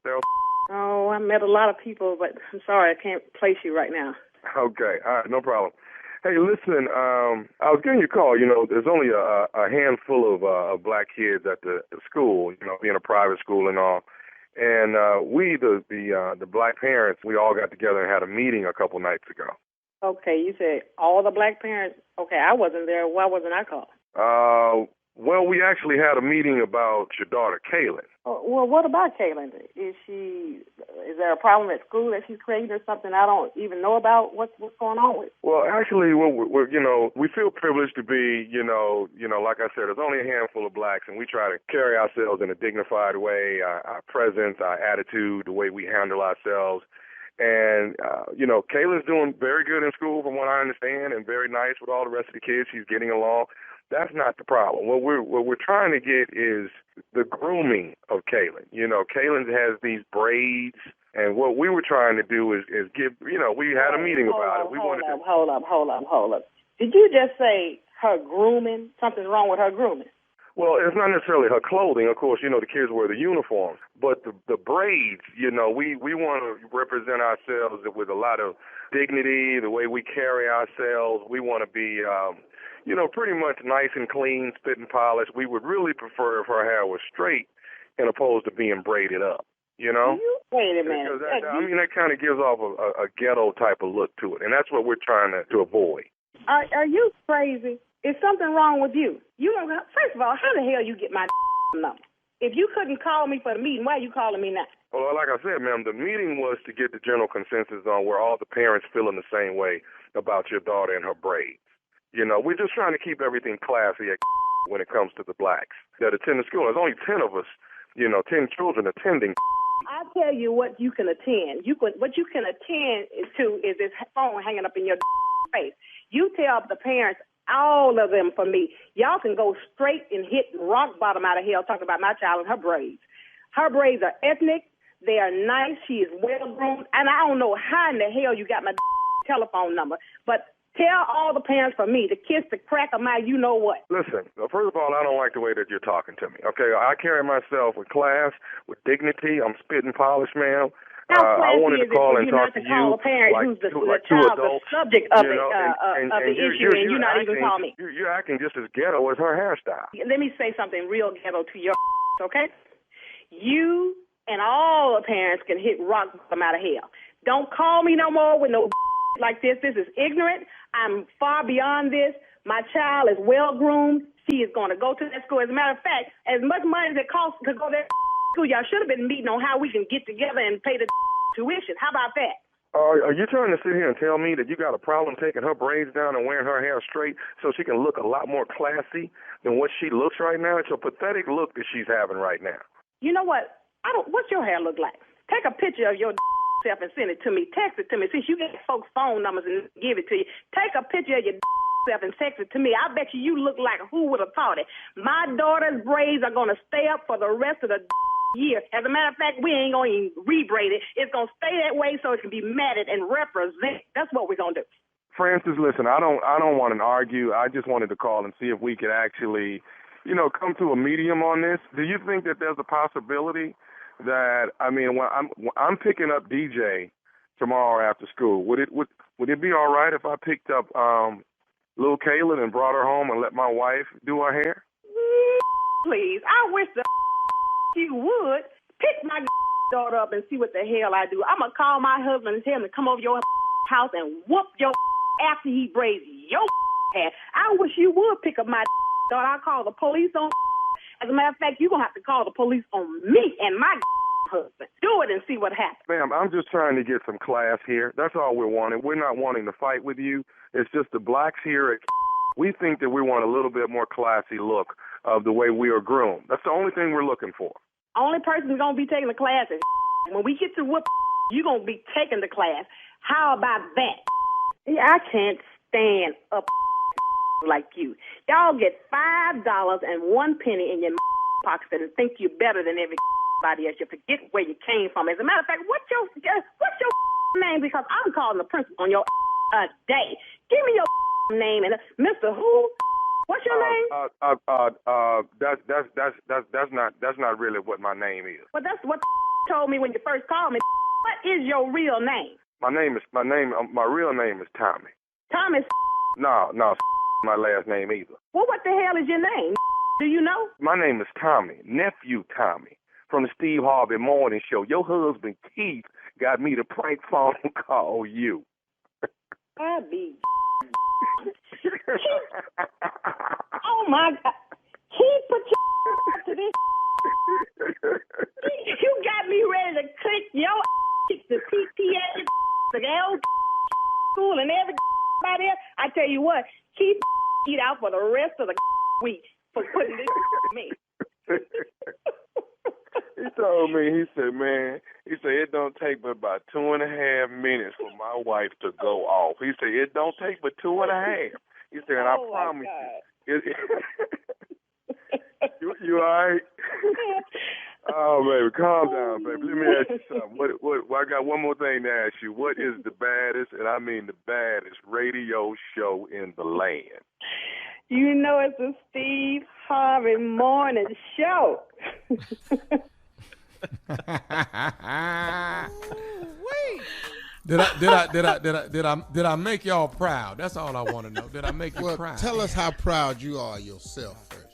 Oh, I met a lot of people, but I'm sorry, I can't place you right now. Okay. All right, no problem. Hey, listen, I was giving you a call. There's only a handful of black kids at the school, being a private school and all. And we, the black parents, we all got together and had a meeting a couple nights ago. Okay, you said all the black parents. Okay, I wasn't there. Why wasn't I called? Well, we actually had a meeting about your daughter, Kaylin. Oh, well, what about Kaylin? Is there a problem at school that she's creating or something I don't even know about? What's going on with? Well, actually, we feel privileged to be, like I said, there's only a handful of blacks, and we try to carry ourselves in a dignified way, our presence, our attitude, the way we handle ourselves. And, Kaylin's doing very good in school from what I understand and very nice with all the rest of the kids. She's getting along. That's not the problem. What we're trying to get is the grooming of Kaylin. Kaylin has these braids, and what we were trying to do is give. We had a meeting about it. Hold up. Did you just say her grooming? Something's wrong with her grooming? Well, it's not necessarily her clothing. Of course, the kids wear the uniforms, but the braids. We want to represent ourselves with a lot of dignity. The way we carry ourselves, we want to be. Pretty much nice and clean, spit and polished. We would really prefer if her hair was straight and opposed to being braided up. You know? Wait a minute. Because that kind of gives off a ghetto type of look to it, and that's what we're trying to avoid. Are you crazy? Is something wrong with you? You don't. First of all, how the hell you get my number? If you couldn't call me for the meeting, why are you calling me now? Well, like I said, ma'am, the meeting was to get the general consensus on where all the parents feeling the same way about your daughter and her braids. You know, we're just trying to keep everything classy when it comes to the blacks that attend the school. There's only 10 of us, 10 children attending. I tell you what you can attend. What you can attend to is this phone hanging up in your face. You tell the parents, all of them for me, y'all can go straight and hit rock bottom out of hell talking about my child and her braids. Her braids are ethnic. They are nice. She is well-groomed. And I don't know how in the hell you got my telephone number, but tell all the parents for me to kiss the crack of my you-know-what. Listen, first of all, I don't like the way that you're talking to me, okay? I carry myself with class, with dignity. I'm spitting polish, ma'am. I wanted to call and talk to you like two adults. The subject of the issue, and you're not even calling me. You're acting just as ghetto as her hairstyle. Let me say something real ghetto to your okay? You and all the parents can hit rock bottom out of hell. Don't call me no more with no like this. This is ignorant. I'm far beyond this. My child is well-groomed. She is going to go to that school. As a matter of fact, as much money as it costs to go to that school, y'all should have been meeting on how we can get together and pay the tuition. How about that? Are you trying to sit here and tell me that you got a problem taking her braids down and wearing her hair straight so she can look a lot more classy than what she looks right now? It's a pathetic look that she's having right now. You know what? What's your hair look like? Take a picture of your self and send it to me. Text it to me. Since you get folks' phone numbers and give it to you, take a picture of your self and text it to me. I bet you look like who would have thought it. My daughter's braids are going to stay up for the rest of the year. As a matter of fact, we ain't going to even rebraid it. It's going to stay that way so it can be matted and represent. That's what we're going to do. Francis, listen, I don't want to argue. I just wanted to call and see if we could actually, come to a medium on this. Do you think that there's a possibility that, when I'm picking up DJ tomorrow after school, would it be all right if I picked up little Kaylin and brought her home and let my wife do her hair? Please, I wish you would pick my daughter up and see what the hell I do. I'm gonna call my husband and tell him to come over your house and whoop your after he braids your hair. I wish you would pick up my daughter. I'll call the police on. As a matter of fact, you're going to have to call the police on me and my husband. Do it and see what happens. Ma'am, I'm just trying to get some class here. That's all we're wanting. We're not wanting to fight with you. It's just the blacks here we think that we want a little bit more classy look of the way we are groomed. That's the only thing we're looking for. Only person who's going to be taking the class is when we get to whoop, you're going to be taking the class. How about that? I can't stand up like you. Y'all get $5 and 1 penny in your pockets and think you're better than everybody else. You forget where you came from. As a matter of fact, what's your name? Because I'm calling the principal on your day. Give me your name and Mr. Who? What's your name? That's not really what my name is. Well, that's what told me when you first called me. What is your real name? My real name is Tommy. Thomas? No, my last name either. Well, what the hell is your name? Do you know? My name is Tommy, nephew Tommy, from the Steve Harvey Morning Show. Your husband Keith got me to prank phone call you. I be. Oh my God! Keith, put your to this. You got me ready to click your the PTA, the L school, and everybody else. I tell you what, keep eat out for the rest of the week for putting this on me. He told me, he said, it don't take but about 2.5 minutes for my wife to go off. He said, it don't take but 2.5. He said, and I promise you. You all right? Oh, baby, calm down, baby. Let me ask you something. I got one more thing to ask you. What is the baddest, and I mean the baddest, radio show in the land? You know it's the Steve Harvey Morning Show. Did I make y'all proud? That's all I want to know. Did I make you proud? Tell us how proud you are yourself first.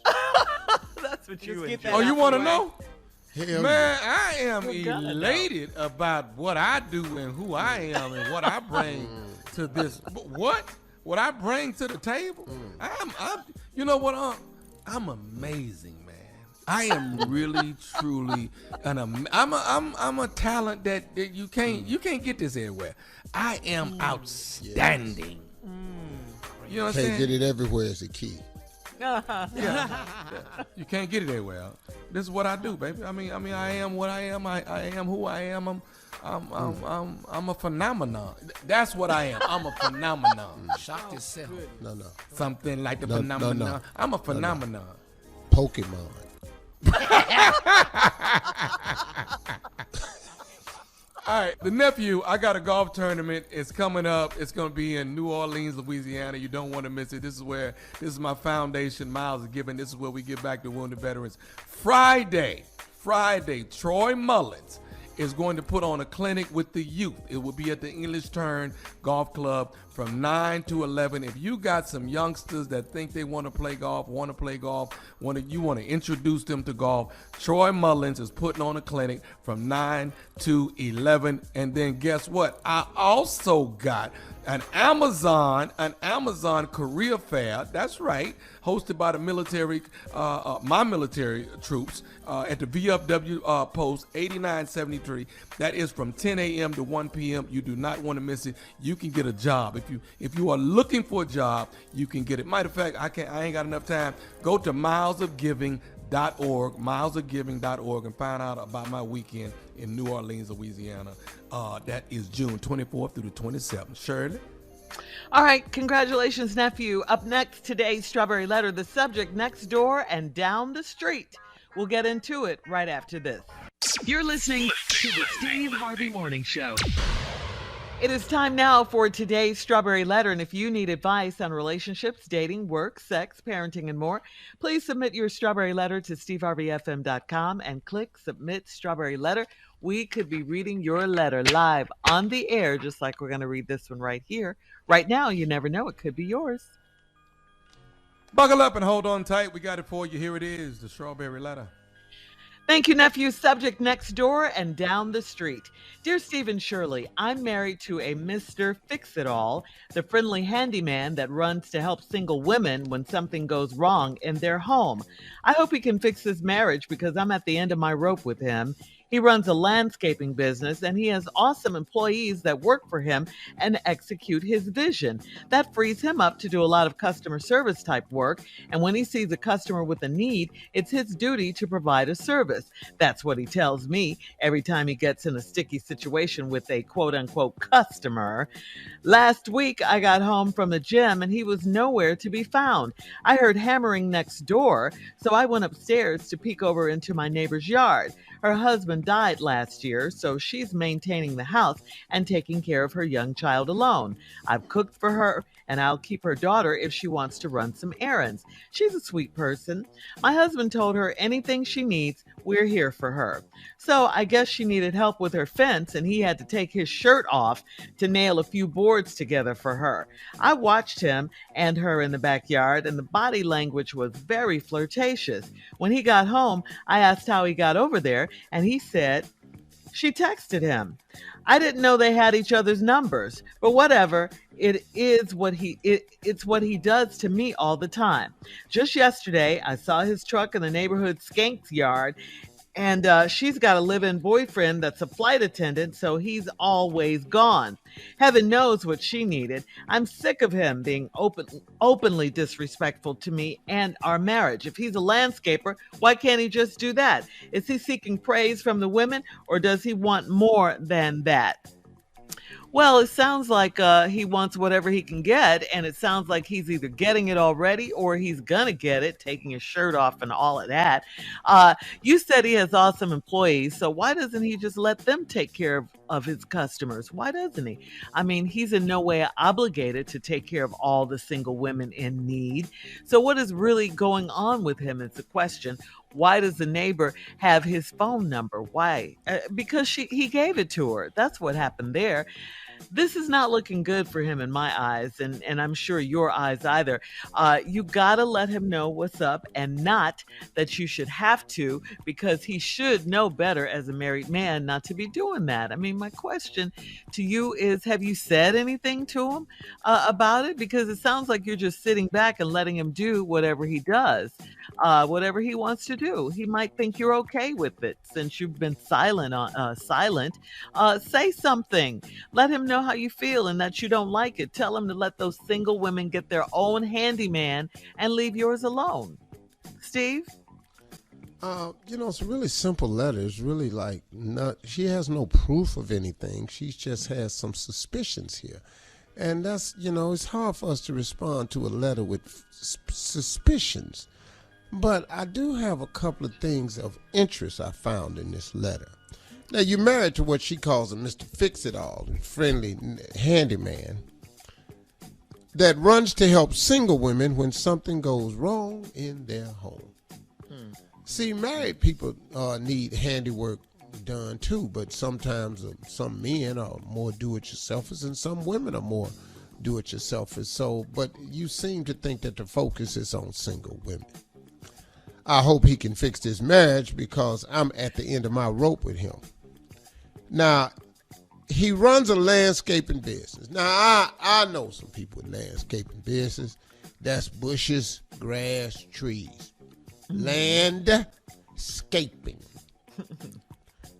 That's what you enjoy. Oh, you want to know? Hell Man, yeah. I am elated about what I do and who I am and what I bring to this. What I bring to the table? I'm you know what? I'm amazing, man. I am really, truly I'm a talent that you can't get this everywhere. I am outstanding. You know what I'm saying? Can't get it everywhere is the key. Yeah. You can't get it everywhere. This is what I do, baby. I mean, I am what I am. I am who I am. I'm a phenomenon. That's what I am. I'm a phenomenon. Shock yourself. No. Something like the No, phenomenon. no. I'm a phenomenon. Pokemon. All right, the nephew, I got a golf tournament. It's coming up. It's going to be in New Orleans, Louisiana. You don't want to miss it. This is my foundation, Miles of Giving. This is where we give back to wounded veterans. Friday, Troy Mullins is going to put on a clinic with the youth. It will be at the English Turn Golf Club from 9 to 11. If you got some youngsters that think they want to play golf, you want to introduce them to golf, Troy Mullins is putting on a clinic from 9 to 11. And then guess what? I also got an Amazon career fair. That's right, hosted by the military, my military troops at the VFW post 8973. That is from 10 a.m. to 1 p.m. You do not want to miss it. You can get a job if you are looking for a job. You can get it. Matter of fact, I ain't got enough time. Go to milesofgiving.org and find out about my weekend in New Orleans, Louisiana. That is June 24th through the 27th. Shirley? All right, congratulations, nephew. Up next, today's Strawberry Letter, the subject next door and down the street. We'll get into it right after this. You're listening to the Steve Harvey Morning Show. It is time now for today's Strawberry Letter, and if you need advice on relationships, dating, work, sex, parenting, and more, please submit your Strawberry Letter to steveharveyfm.com and click Submit Strawberry Letter. We could be reading your letter live on the air, just like we're going to read this one right here. Right now, you never know, it could be yours. Buckle up and hold on tight. We got it for you. Here it is, the Strawberry Letter. Thank you, nephew. Subject next door and down the street. Dear Steve and Shirley, I'm married to a Mr. Fix-It-All, the friendly handyman that runs to help single women when something goes wrong in their home. I hope he can fix this marriage because I'm at the end of my rope with him. He runs a landscaping business and he has awesome employees that work for him and execute his vision. That frees him up to do a lot of customer service type work. And when he sees a customer with a need, it's his duty to provide a service. That's what he tells me every time he gets in a sticky situation with a quote unquote customer. Last week, I got home from the gym and he was nowhere to be found. I heard hammering next door, so I went upstairs to peek over into my neighbor's yard. Her husband died last year, so she's maintaining the house and taking care of her young child alone. I've cooked for her, and I'll keep her daughter if she wants to run some errands. She's a sweet person. My husband told her anything she needs, we're here for her. So I guess she needed help with her fence, and he had to take his shirt off to nail a few boards together for her. I watched him and her in the backyard, and the body language was very flirtatious. When he got home, I asked how he got over there, and he said she texted him. I didn't know they had each other's numbers, but whatever. It's what he does to me all the time. Just yesterday, I saw his truck in the neighborhood skank's yard, and she's got a live-in boyfriend that's a flight attendant, so he's always gone. Heaven knows what she needed. I'm sick of him being openly disrespectful to me and our marriage. If he's a landscaper, why can't he just do that? Is he seeking praise from the women, or does he want more than that? Well, it sounds like he wants whatever he can get, and it sounds like he's either getting it already or he's gonna get it, taking his shirt off and all of that. You said he has awesome employees, so why doesn't he just let them take care of his customers? Why doesn't he? I mean, he's in no way obligated to take care of all the single women in need. So what is really going on with him is the question. Why does the neighbor have his phone number? Why? Because he gave it to her. That's what happened there. this is not looking good for him in my eyes, and I'm sure your eyes either. You gotta let him know what's up, and not that you should have to, because he should know better as a married man not to be doing that. I mean, my question to you is, have you said anything to him about it? Because it sounds like you're just sitting back and letting him do whatever he does, whatever he wants to do. He might think you're okay with it since you've been silent. Say something. Let him know how you feel and that you don't like it. Tell him to let those single women get their own handyman and leave yours alone. Steve? It's a really simple letter. It's really she has no proof of anything. She just has some suspicions here. And that's, it's hard for us to respond to a letter with suspicions. But I do have a couple of things of interest I found in this letter. Now, you're married to what she calls a Mr. Fix-It-All, a friendly handyman that runs to help single women when something goes wrong in their home. See, married people need handiwork done too, but sometimes some men are more do-it-yourselfers and some women are more do-it-yourselfers. But you seem to think that the focus is on single women. I hope he can fix this marriage because I'm at the end of my rope with him. Now, he runs a landscaping business. Now, I know some people in landscaping business. That's bushes, grass, trees. Landscaping.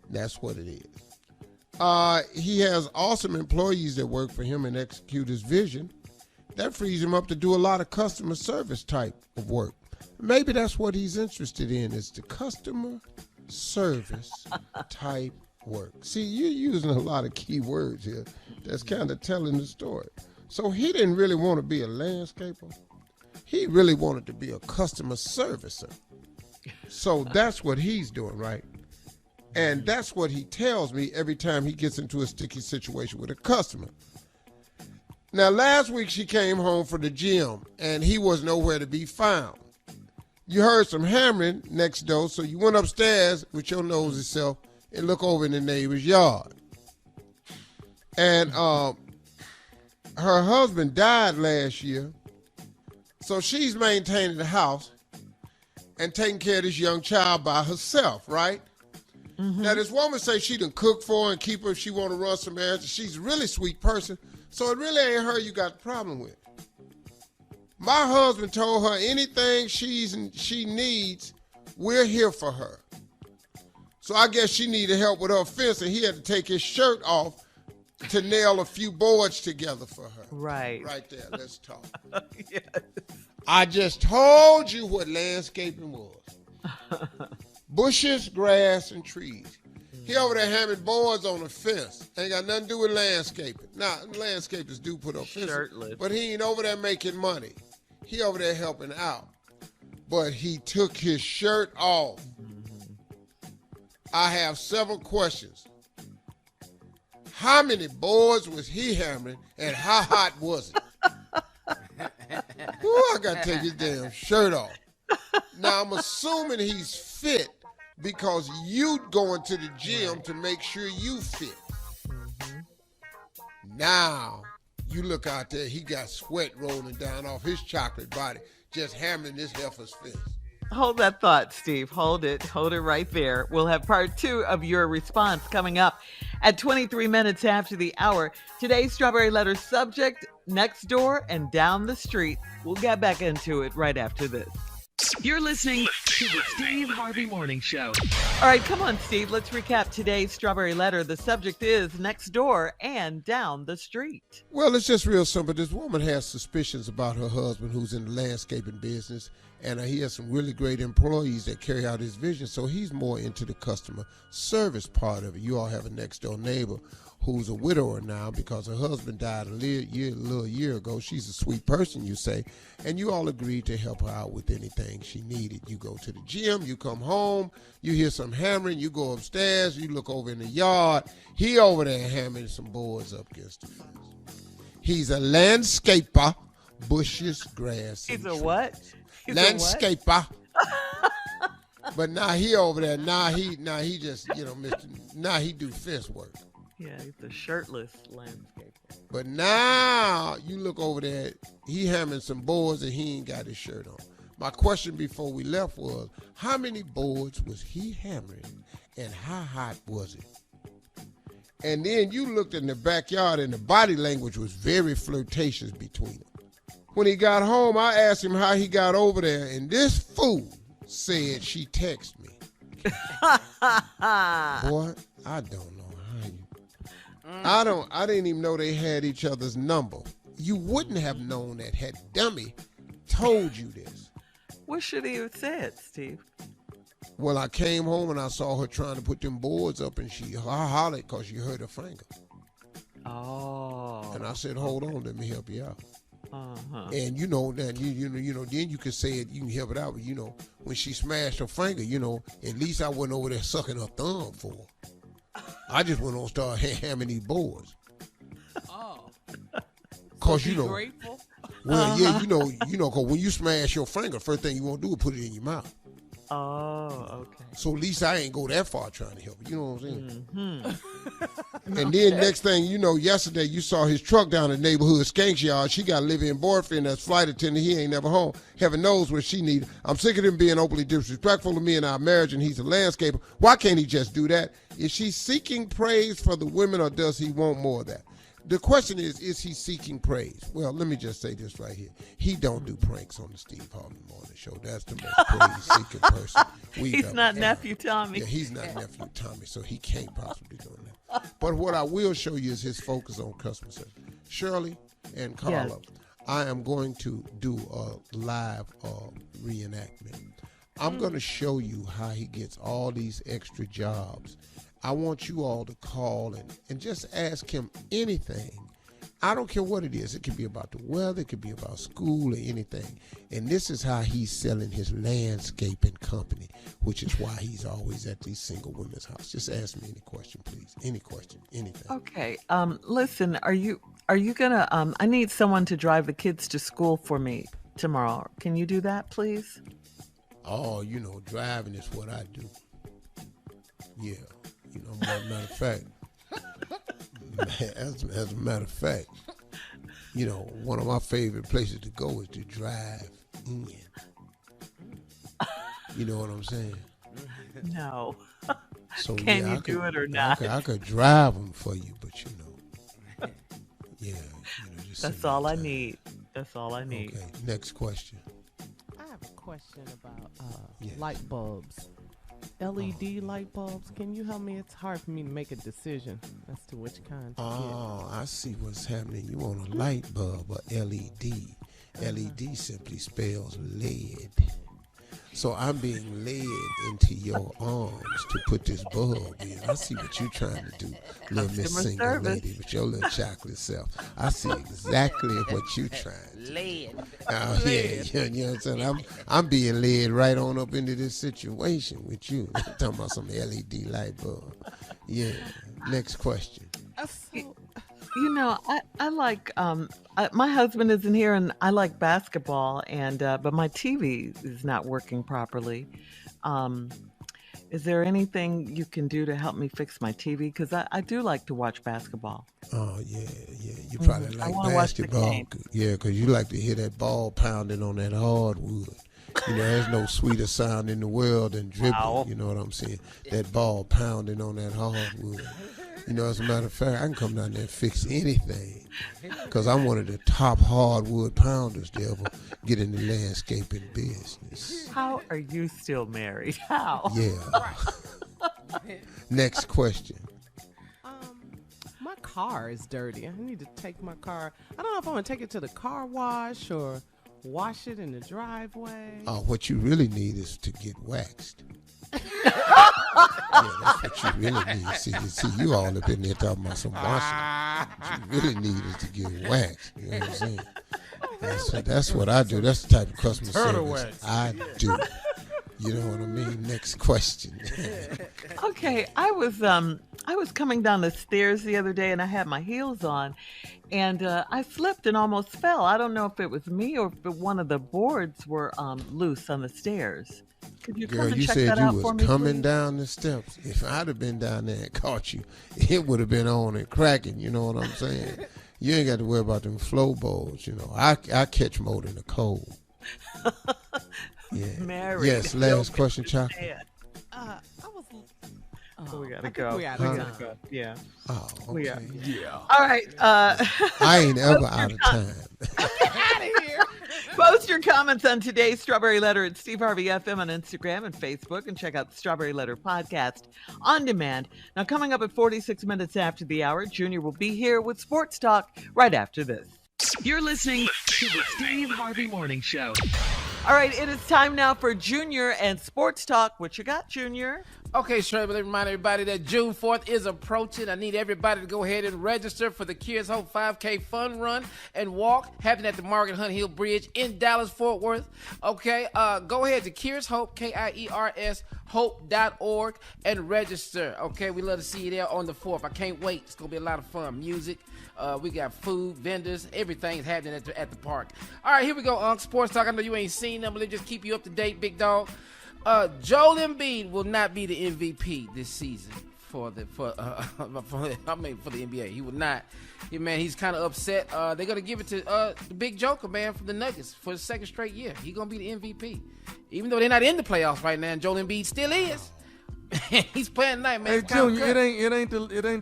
That's what it is. He has awesome employees that work for him and execute his vision. That frees him up to do a lot of customer service type of work. Maybe that's what he's interested in, is the customer service type work. See, you're using a lot of key words here. That's kind of telling the story. So he didn't really want to be a landscaper. He really wanted to be a customer servicer. So that's what he's doing, right? And that's what he tells me every time he gets into a sticky situation with a customer. Now, last week she came home from the gym, and he was nowhere to be found. You heard some hammering next door, so you went upstairs with your nosy self and look over in the neighbor's yard. And her husband died last year, so she's maintaining the house and taking care of this young child by herself, right? Mm-hmm. Now, this woman say she done cook for her and keep her if she want to run some errands. She's a really sweet person, so it really ain't her you got the problem with. My husband told her anything she needs, we're here for her. So I guess she needed help with her fence, and he had to take his shirt off to nail a few boards together for her. Right. Right there. Let's talk. Yes. I just told you what landscaping was. Bushes, grass, and trees. He over there having boards on the fence. Ain't got nothing to do with landscaping. Now, landscapers do put up fences, Shirtless. but he ain't over there making money. He over there helping out. But he took his shirt off. I have several questions. How many boards was he hammering, and how hot was it? Ooh, I got to take his damn shirt off. Now, I'm assuming he's fit because you going to the gym to make sure you fit. Now, you look out there, he got sweat rolling down off his chocolate body, just hammering this heifer's fist. Hold that thought, Steve. Hold it right there. We'll have part 2 of your response coming up at 23 minutes after the hour. Today's Strawberry Letter subject, next door and down the street. We'll get back into it right after this. You're listening to the Steve Harvey Morning Show. All right, come on, Steve. Let's recap today's Strawberry Letter. The subject is next door and down the street. Well, it's just real simple. This woman has suspicions about her husband who's in the landscaping business, and he has some really great employees that carry out his vision, so he's more into the customer service part of it. You all have a next-door neighbor who's a widower now because her husband died a little year ago. She's a sweet person, you say, and you all agreed to help her out with anything she needed. You go to the gym, you come home, you hear some hammering, you go upstairs, you look over in the yard. He over there hammering some boards up against the fence. He's a landscaper, bushes, grass, He's and a trees. what? He's Landscaper. But now he over there, now he just, now he do fence work. Yeah, he's a shirtless landscaper. But now you look over there, he hammering some boards and he ain't got his shirt on. My question before we left was, how many boards was he hammering and how hot was it? And then you looked in the backyard and the body language was very flirtatious between them. When he got home, I asked him how he got over there, and this fool said she texted me. Boy, I don't know how you... I didn't even know they had each other's number. You wouldn't have known that had Dummy told you this. What should he have said, Steve? Well, I came home and I saw her trying to put them boards up, and she hollered because she hurt her finger. Oh. And I said, hold on, let me help you out. Uh-huh. And then then you can say it, you can help it out. But when she smashed her finger, at least I wasn't over there sucking her thumb for her. I just went on and started hammering these boards. Oh. Cause grateful? Well, yeah, cause when you smash your finger, first thing you want to do is put it in your mouth. Oh, okay. So at least I ain't go that far trying to help you. You know what I'm saying? Mm-hmm. And then next thing you know, yesterday you saw his truck down in the neighborhood skanks yard. She got a live-in boyfriend that's flight attendant. He ain't never home. Heaven knows what she needed. I'm sick of him being openly disrespectful to me and our marriage, and he's a landscaper. Why can't he just do that? Is she seeking praise for the women, or does he want more of that? The question is he seeking praise? Well, let me just say this right here. He don't do pranks on the Steve Harvey Morning Show. That's the most praise-seeking person we've He's ever not had. Nephew Tommy. Yeah, he's not Nephew Tommy, so he can't possibly do that. But what I will show you is his focus on customer service. Shirley and Carla, Yes. I am going to do a live reenactment. I'm going to show you how he gets all these extra jobs. I want you all to call and just ask him anything. I don't care what it is. It could be about the weather. It could be about school or anything. And this is how he's selling his landscaping company, which is why he's always at these single women's house. Just ask me any question, please. Any question, anything. Okay. Listen, are you gonna? I need someone to drive the kids to school for me tomorrow. Can you do that, please? Oh, driving is what I do. Yeah. Matter of fact, as a matter of fact, one of my favorite places to go is to drive in. You know what I'm saying? No. So Can yeah, you do it or not? I could drive them for you, but yeah. Just That's all I need. That's all I need. Okay, next question. I have a question about light bulbs. LED light bulbs. Can you help me? It's hard for me to make a decision as to which kind to get. I see what's happening. You want a light bulb or LED. LED simply spells lead. So I'm being led into your arms to put this bulb in. I see what you're trying to do, little Miss Single Lady, with your little chocolate self. I see exactly what you're trying to do. Lead. Oh, yeah, you know what I'm saying? I'm being led right on up into this situation with you. I'm talking about some LED light bulb. Yeah. Next question. I like my husband isn't here, and I like basketball, and but my TV is not working properly. Is there anything you can do to help me fix my TV? Because I do like to watch basketball. Oh, yeah. You probably like basketball. Yeah, because you like to hear that ball pounding on that hardwood. There's no sweeter sound in the world than dribbling. Wow. You know what I'm saying? That ball pounding on that hardwood. As a matter of fact, I can come down there and fix anything because I'm one of the top hardwood pounders to ever get in the landscaping business. How are you still married? How? Yeah. Next question. My car is dirty. I need to take my car. I don't know if I want to take it to the car wash or wash it in the driveway. What you really need is to get waxed. Yeah, that's what you really need. See, you all up in there talking about some washing. What you really need is to get waxed. You know what I'm saying? That's what I do. That's the type of customer service I do. You know what I mean? Next question. Okay, I was coming down the stairs the other day, and I had my heels on, and I slipped and almost fell. I don't know if it was me or if one of the boards were loose on the stairs. Could you Girl, come and you check said that you out was for me, coming please? down the steps. If I'd have been down there and caught you, it would have been on and cracking. You know what I'm saying? You ain't got to worry about them flow balls. You know, I catch more than the cold. Yeah. Married. Yes. Last question, Chuck. I was. We gotta I think go. we gotta go. Yeah. Oh, okay. We are. Yeah. All right. I ain't ever out of time. Out of here. Post your comments on today's Strawberry Letter at Steve Harvey FM on Instagram and Facebook, and check out the Strawberry Letter podcast on demand. Now, coming up at 46 minutes after the hour, Junior will be here with Sports Talk right after this. You're listening to the Steve Harvey Morning Show. All right, it is time now for Junior and Sports Talk. What you got, Junior? Okay, Shirley, let me remind everybody that June 4th is approaching. I need everybody to go ahead and register for the Cures Hope 5K Fun Run and Walk happening at the Margaret Hunt Hill Bridge in Dallas-Fort Worth. Okay, go ahead to Cures Hope, Kiers hope.org, and register. Okay, we love to see you there on the 4th. I can't wait. It's going to be a lot of fun. Music. We got food, vendors, everything is happening at the park. All right, here we go, Sports Talk. I know you ain't seen them, but let's just keep you up to date, big dog. Joel Embiid will not be the MVP this season for the NBA. He will not. He's kind of upset. They're gonna give it to the big Joker, man, from the Nuggets for the second straight year. He's gonna be the MVP, even though they're not in the playoffs right now. And Joel Embiid still is. He's playing tonight, man. Hey, Junior, it ain't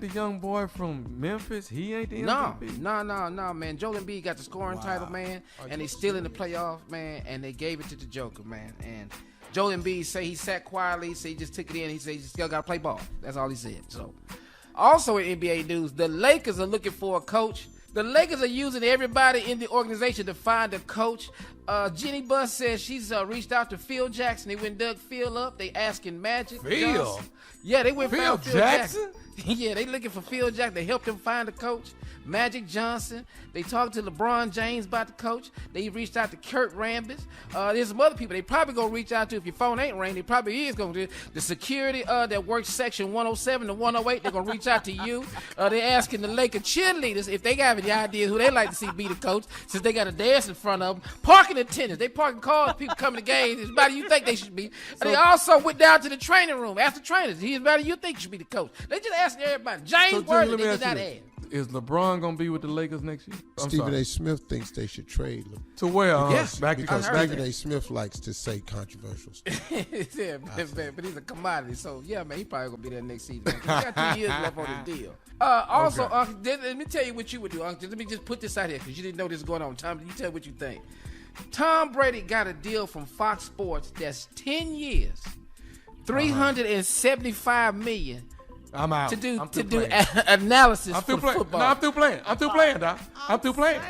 the young boy from Memphis. He ain't the MVP. No, man. Joel Embiid got the scoring title, man, and he's still in the playoffs, man. And they gave it to the Joker, man. And Joel Embiid say he sat quietly, say he just took it in. He said he still got to play ball. That's all he said. So, also in NBA news, the Lakers are looking for a coach. The Lakers are using everybody in the organization to find a coach. Jenny Buss says she's reached out to Phil Jackson. They went and dug Phil up. They asking Magic Johnson. Yeah, they went and found Phil Jackson. Yeah, they looking for Phil Jackson. They helped him find a coach. Magic Johnson. They talked to LeBron James about the coach. They reached out to Kurt Rambis. There's some other people they probably going to reach out to. If your phone ain't ringing, they probably is going to. The security that works section 107 to 108, they're going to reach out to you. They're asking the Laker cheerleaders if they got any ideas who they like to see be the coach, since they got a dance in front of them. Parking attendants. They parking cars, people coming to games. Anybody you think they should be. They also went down to the training room, asked the trainers, anybody you think should be the coach. They just asking everybody. James Worthy, they did not ask. Is LeBron gonna be with the Lakers next year? Stephen A. Smith thinks they should trade him. To where? Because Stephen A. Smith likes to say controversial stuff. Yeah, but he's a commodity. So yeah, man, he probably gonna be there next season. He got 2 years left on his deal. Also, Uncle, let me tell you what you would do, Uncle. Let me just put this out here because you didn't know this was going on. Tom, you tell what you think. Tom Brady got a deal from Fox Sports that's 10 years, $375 million. I'm out. To do analysis for football. No, I'm through playing, Doc. I'm through playing.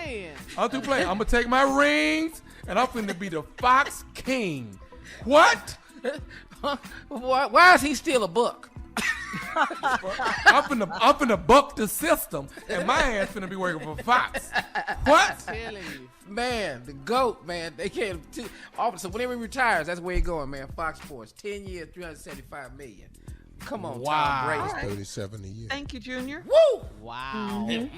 I'm gonna take my rings and I'm finna be the Fox King. What? Why is he still a buck? I'm finna buck the system, and my ass finna be working for Fox. What? Man, the GOAT, man. They can't. So whenever he retires, that's where he going, man. Fox Sports, 10 years, $375 million. Come on, Tom Brady. That's 37 a year. Thank you, Junior. Woo! Wow. Man.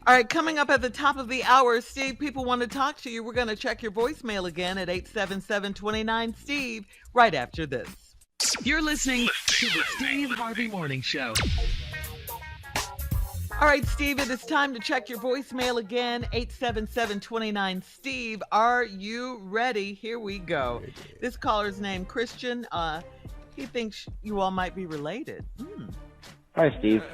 All right, coming up at the top of the hour, Steve, people want to talk to you. We're going to check your voicemail again at 877-29-STEVE right after this. You're listening to the Steve Harvey Morning Show. All right, Steve, it is time to check your voicemail again, 877-29-STEVE. Are you ready? Here we go. This caller's name, Christian. He thinks you all might be related. Hi, Steve.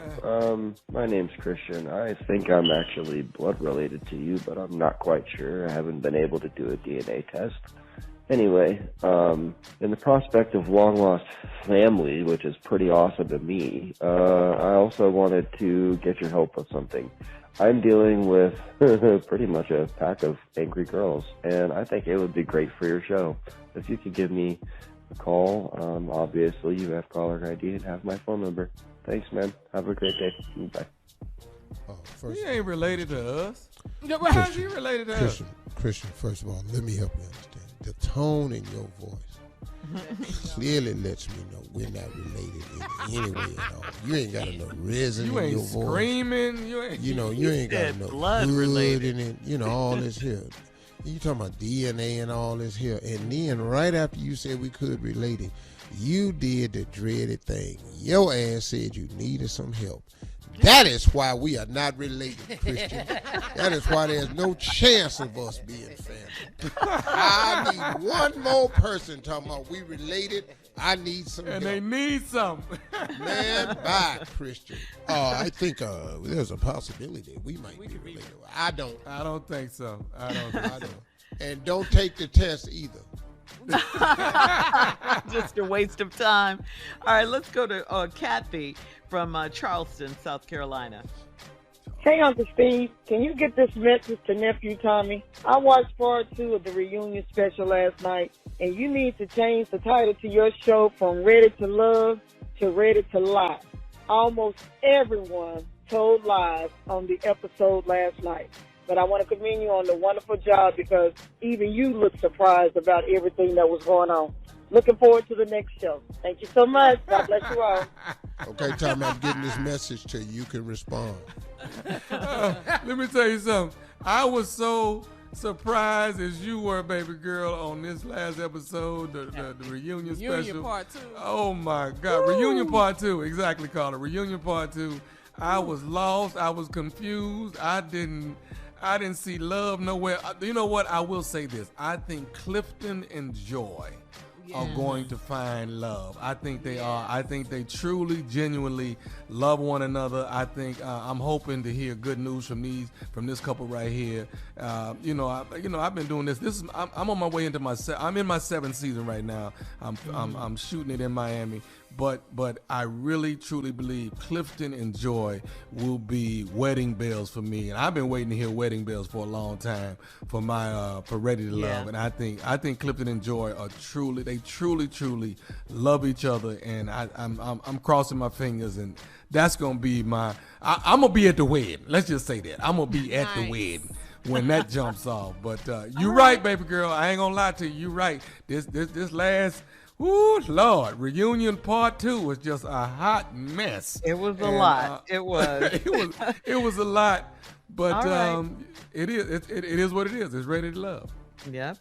My name's Christian. I think I'm actually blood related to you, but I'm not quite sure. I haven't been able to do a DNA test. Anyway, in the prospect of long-lost family, which is pretty awesome to me, I also wanted to get your help with something. I'm dealing with pretty much a pack of angry girls, and I think it would be great for your show. If you could give me a call, obviously you have caller ID and have my phone number. Thanks, man. Have a great day. Bye. He ain't related to us. How's he related to us? Christian, first of all, let me help you understand. The tone in your voice clearly lets me know we're not related in any way at all. You ain't got enough resin in your voice. Screaming. You ain't got enough blood in it. You know, all this here. You talking about DNA and all this here, and then right after you said we could relate it, you did the dreaded thing. Your ass said you needed some help. That is why we are not related, Christian. That is why there's no chance of us being family. I need one more person talking about we related. I need some help. And they need some. Man, bye, Christian. I think there's a possibility we might be related. I don't think so. I don't. And don't take the test either. Just a waste of time. All right, let's go to Kathy from Charleston, South Carolina. Hey, Uncle Steve, can you get this message to Nephew Tommy? I watched part 2 of the reunion special last night, and you need to change the title to your show from Ready to Love to Ready to Lie. Almost everyone told lies on the episode last night. But I want to commend you on the wonderful job because even you look surprised about everything that was going on. Looking forward to the next show. Thank you so much. God bless you all. Okay, Tommy, I'm getting this message to you. You can respond. Let me tell you something. I was so surprised as you were, baby girl, on this last episode, the reunion special. Reunion part 2. Oh, my God. Woo! Reunion part 2. Exactly, Carla. Reunion part 2. I was lost. I was confused. I didn't see love nowhere. You know what? I will say this. I think Clifton and Joy are going to find love. I think they are. I think they truly, genuinely love one another. I think I'm hoping to hear good news from this couple right here. I've been doing this. I'm on my way into I'm in my 7th season right now. I'm shooting it in Miami. But I really, truly believe Clifton and Joy will be wedding bells for me. And I've been waiting to hear wedding bells for a long time for Ready to Love. And I think Clifton and Joy are truly love each other. And I'm crossing my fingers, and that's gonna be I'm gonna be at the wedding. Let's just say that I'm gonna be at the wedding when that jumps off. But you're right, baby girl. I ain't gonna lie to you. You're right. This last. Ooh, Lord, reunion part 2 was just a hot mess. It was a lot. It was. it was a lot, but right. it is what it is. It's Ready to Love. Yep.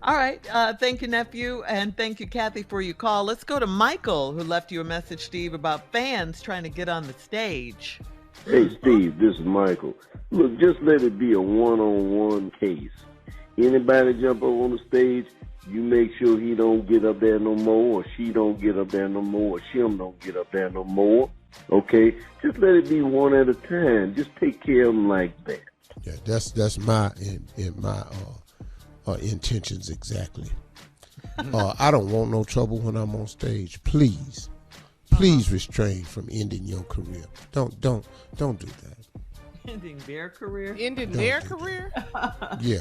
All right. Thank you, nephew, and thank you, Kathy, for your call. Let's go to Michael, who left you a message, Steve, about fans trying to get on the stage. Hey, Steve, this is Michael. Look, just let it be a one-on-one case. Anybody jump up on the stage, you make sure he don't get up there no more, or she don't get up there no more, or she don't get up there no more. Okay? Just let it be one at a time. Just take care of them like that. Yeah, that's my intentions exactly. I don't want no trouble when I'm on stage. Please restrain from ending your career. Don't do that. Ending their career? Ending their career? Yeah.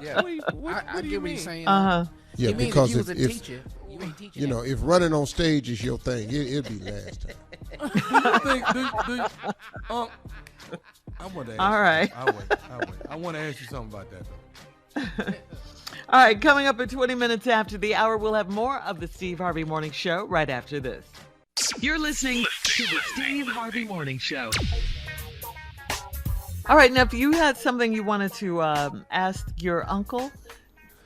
Yeah, I get what you're saying. Yeah, it means because if you was a teacher, you ain't teaching. If running on stage is your thing, it'll be last time. I want to ask all right. I want to ask you something about that, though. All right, coming up at 20 minutes after the hour, we'll have more of the Steve Harvey Morning Show right after this. You're listening to the Steve Harvey Morning Show. All right, now, if you had something you wanted to ask your uncle,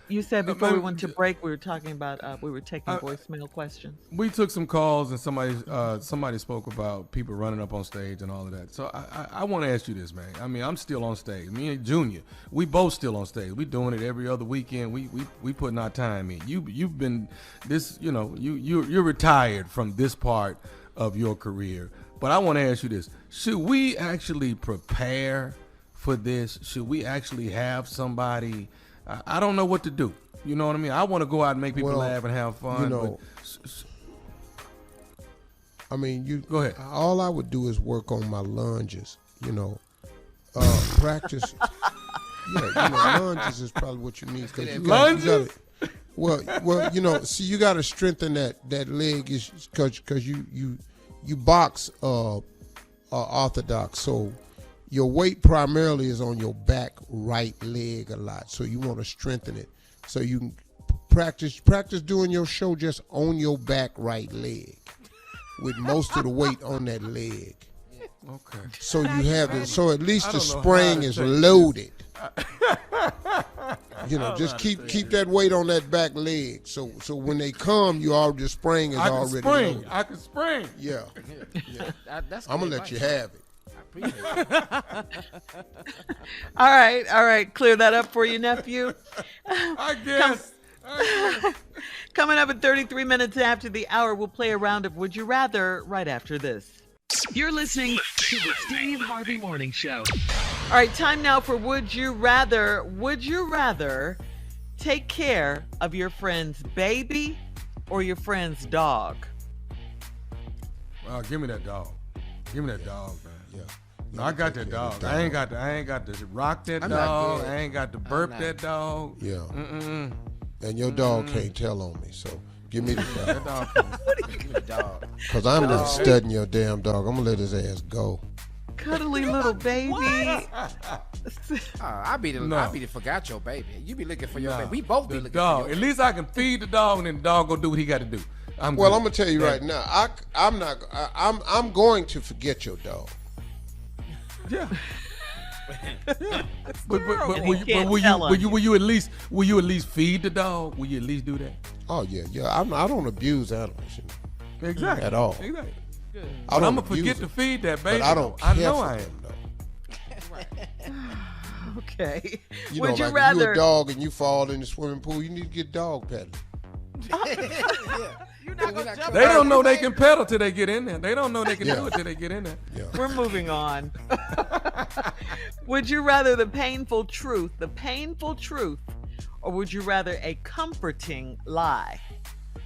you said before we went to break, we were talking about, we were taking voicemail questions. We took some calls, and somebody spoke about people running up on stage and all of that. So I want to ask you this, man. I mean, I'm still on stage. Me and Junior, we both still on stage. We doing it every other weekend. We putting our time in. You've been this, you're retired from this part of your career. But I want to ask you this. Should we actually prepare for this? Should we actually have somebody? I don't know what to do. You know what I mean? I want to go out and make people laugh and have fun. You go ahead. All I would do is work on my lunges. Practice. Lunges is probably what you need. Lunges? You got to strengthen that leg is because you box orthodox, so your weight primarily is on your back right leg a lot. So you want to strengthen it. So you can practice doing your show just on your back right leg with most of the weight on that leg. Okay. So you have it. So at least the spring is loaded. You know, just keep that weight on that back leg. So when they come, the spring is already loaded. I can spring. Yeah. That's I'm gonna let you have it. All right. Clear that up for you, nephew. I guess. Coming up at 33 minutes after the hour, we'll play a round of Would You Rather right after this. You're listening to the Steve Harvey Morning Show. All right, time now for Would You Rather. Would you rather take care of your friend's baby or your friend's dog? Well, give me that dog. Give me that dog, man. Yeah. No, I got that dog. I ain't got to rock that dog. I ain't got to burp that dog. Yeah. Mm-mm. And your dog can't tell on me, so give me the dog. That dog. Give me the dog. Because I'm not studying your damn dog. I'm going to let his ass go. Cuddly little baby. I be the forgot your baby. You be looking for your baby. We both be looking dog. for your At least I can feed the dog, and then the dog gonna do what he got to do. I'm gonna tell you right now. I'm going to forget your dog. Yeah. But will you at least feed the dog? Will you at least do that? Oh yeah. I don't abuse animals. Exactly. At all. Exactly. I'm gonna forget to feed that baby. But I don't care for them, though. Okay. You Would know, you like rather? if you a dog and you fall in the swimming pool, you need to get dog paddling. They don't know they can pedal till they get in there. They don't know they can do it till they get in there. Yeah. We're moving on. Would you rather the painful truth, or would you rather a comforting lie?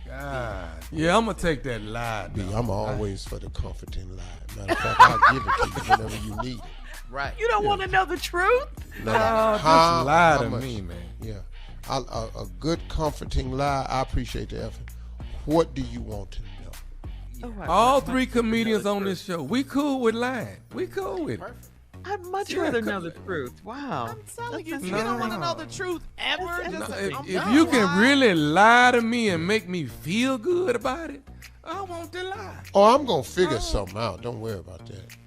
God. Yeah, I'm gonna take that lie. I'm always for the comforting lie. Matter of fact, I'll give it to you whenever you need it. Right. You don't want to know the truth? No, just lie to me, man. Yeah. A good comforting lie, I appreciate the effort. What do you want to know? All three comedians on this show, we cool with lying. We cool with it. I'd much rather know the truth. Wow. I'm telling you, if you don't want to know the truth ever, If you can really lie to me and make me feel good about it, I want to lie. Oh, I'm going to figure something out. Don't worry about that.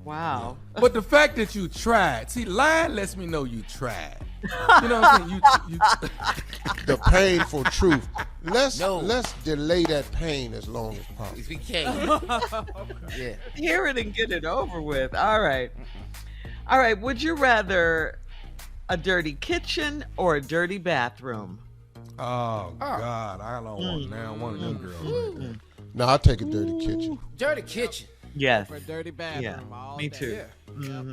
Wow. But the fact that you tried, see, lying lets me know you tried. You know what I'm saying? You the painful truth. Let's delay that pain as long as possible. We can. Yeah. Hear it and get it over with. All right. Would you rather a dirty kitchen or a dirty bathroom? Oh God, I don't want now one of them girls right there. No, I'll take a dirty kitchen. Dirty kitchen. Yes. For a dirty bathroom. Yeah. All Me day. too. Yeah.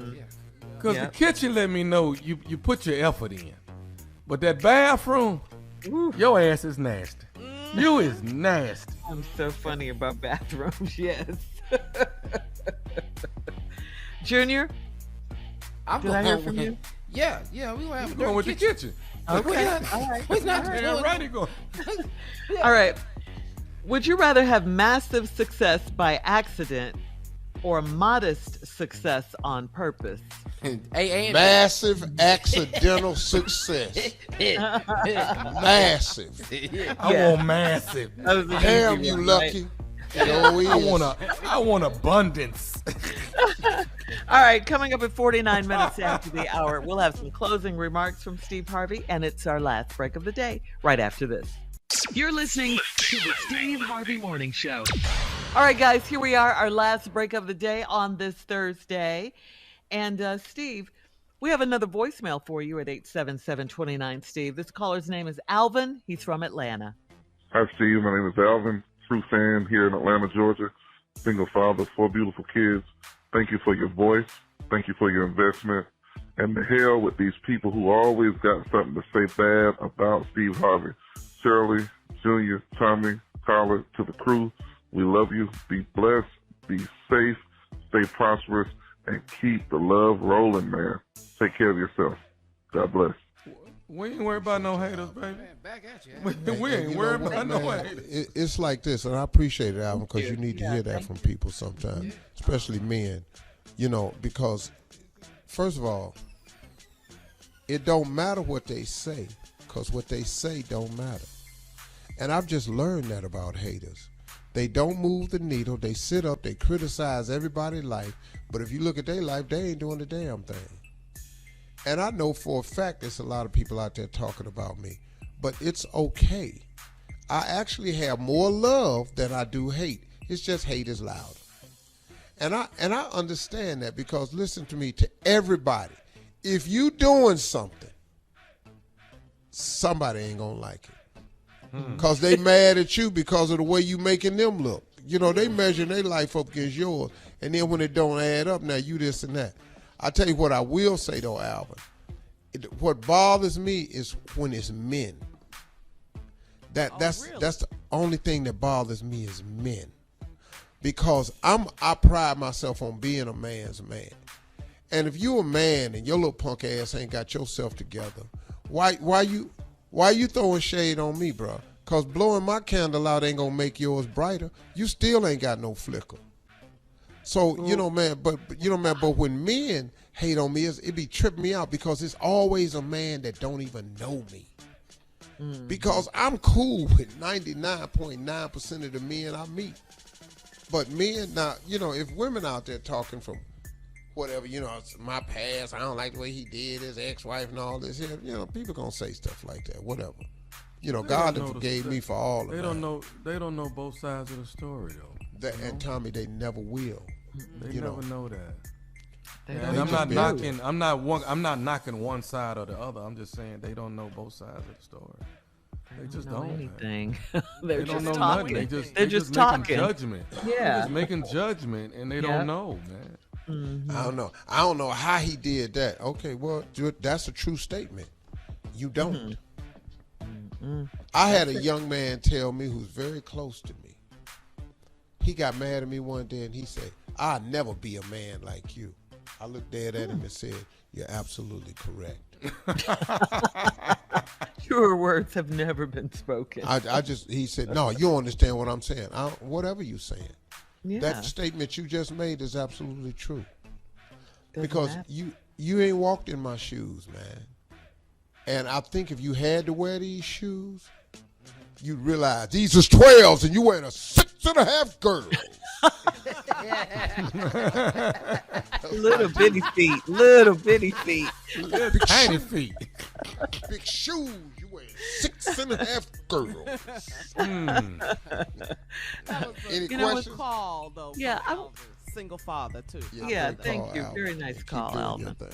Because the kitchen let me know you put your effort in. But that bathroom, your ass is nasty. You is nasty. I'm so funny about bathrooms, yes. Junior? Did I hear from you? Yeah, we gonna have a going with dirty the kitchen. Okay. All right. He's not Right, he going. All right. Would you rather have massive success by accident or modest success on purpose? Massive accidental success. Massive. I want massive. Damn, you lucky. I want abundance. All right, coming up at 49 minutes after the hour, we'll have some closing remarks from Steve Harvey, and it's our last break of the day right after this. You're listening to the Steve Harvey Morning Show. All right, guys, here we are, our last break of the day on this Thursday. And Steve, we have another voicemail for you at 877-29 Steve. This caller's name is Alvin. He's from Atlanta. Hi, Steve. My name is Alvin, true fan here in Atlanta, Georgia. Single father, 4 beautiful kids. Thank you for your voice. Thank you for your investment. And the hell with these people who always got something to say bad about Steve Harvey. Shirley, Junior, Tommy, Tyler, to the crew, we love you. Be blessed, be safe, stay prosperous, and keep the love rolling, man. Take care of yourself. God bless. We ain't worried about no haters, baby. Man, back at you. We ain't worried about no haters. It's like this, and I appreciate it, Alvin, because you need to hear that from people sometimes, especially men. You know, because, first of all, it don't matter what they say, because what they say don't matter. And I've just learned that about haters. They don't move the needle. They sit up. They criticize everybody's life. But if you look at their life, they ain't doing the damn thing. And I know for a fact there's a lot of people out there talking about me, but it's okay. I actually have more love than I do hate. It's just hate is loud. And I understand that, because listen to me, to everybody, if you doing something, somebody ain't gonna like it. Because they mad at you because of the way you making them look. You know, they measuring their life up against yours, and then when it don't add up, now you this and that. I tell you what I will say though, Alvin. What bothers me is when it's men. That's the only thing that bothers me is men. Because I pride myself on being a man's man. And if you a man and your little punk ass ain't got yourself together, why you throwing shade on me, bro? Cause blowing my candle out ain't gonna make yours brighter. You still ain't got no flicker. So, man, but when men hate on me, it be tripping me out, because it's always a man that don't even know me. Because I'm cool with 99.9% of the men I meet. But men, now, if women out there talking from whatever, it's my past, I don't like the way he did his ex-wife and all this here, people gonna say stuff like that, whatever. God forgave me for all of that. They don't know both sides of the story, though. And Tommy, they never will. They never know that. And I'm not knocking one side or the other. I'm just saying they don't know both sides of the story. They just don't know anything. They don't know nothing. They're just talking. Making judgment. Yeah. They're just making judgment, and they don't know, man. Mm-hmm. I don't know how he did that. Okay, well, that's a true statement. You don't. I had a young man tell me who's very close to me. He got mad at me one day and he said, "I'll never be a man like you." I looked dead at him and said, "You're absolutely correct." Your words have never been spoken. He said, "No, you don't understand what I'm saying. Whatever you're saying." Yeah. That statement you just made is absolutely true. Because you ain't walked in my shoes, man. And I think if you had to wear these shoes, you'd realize these is 12s and you wearing a 6.5 girl. Little bitty feet. Little tiny feet. Big shoes. You wearing 6.5 girls. Any questions? Call though. Yeah, I'm single father too. Yeah, thank you. Alvin. Very nice call, Keep doing Alvin. your thing.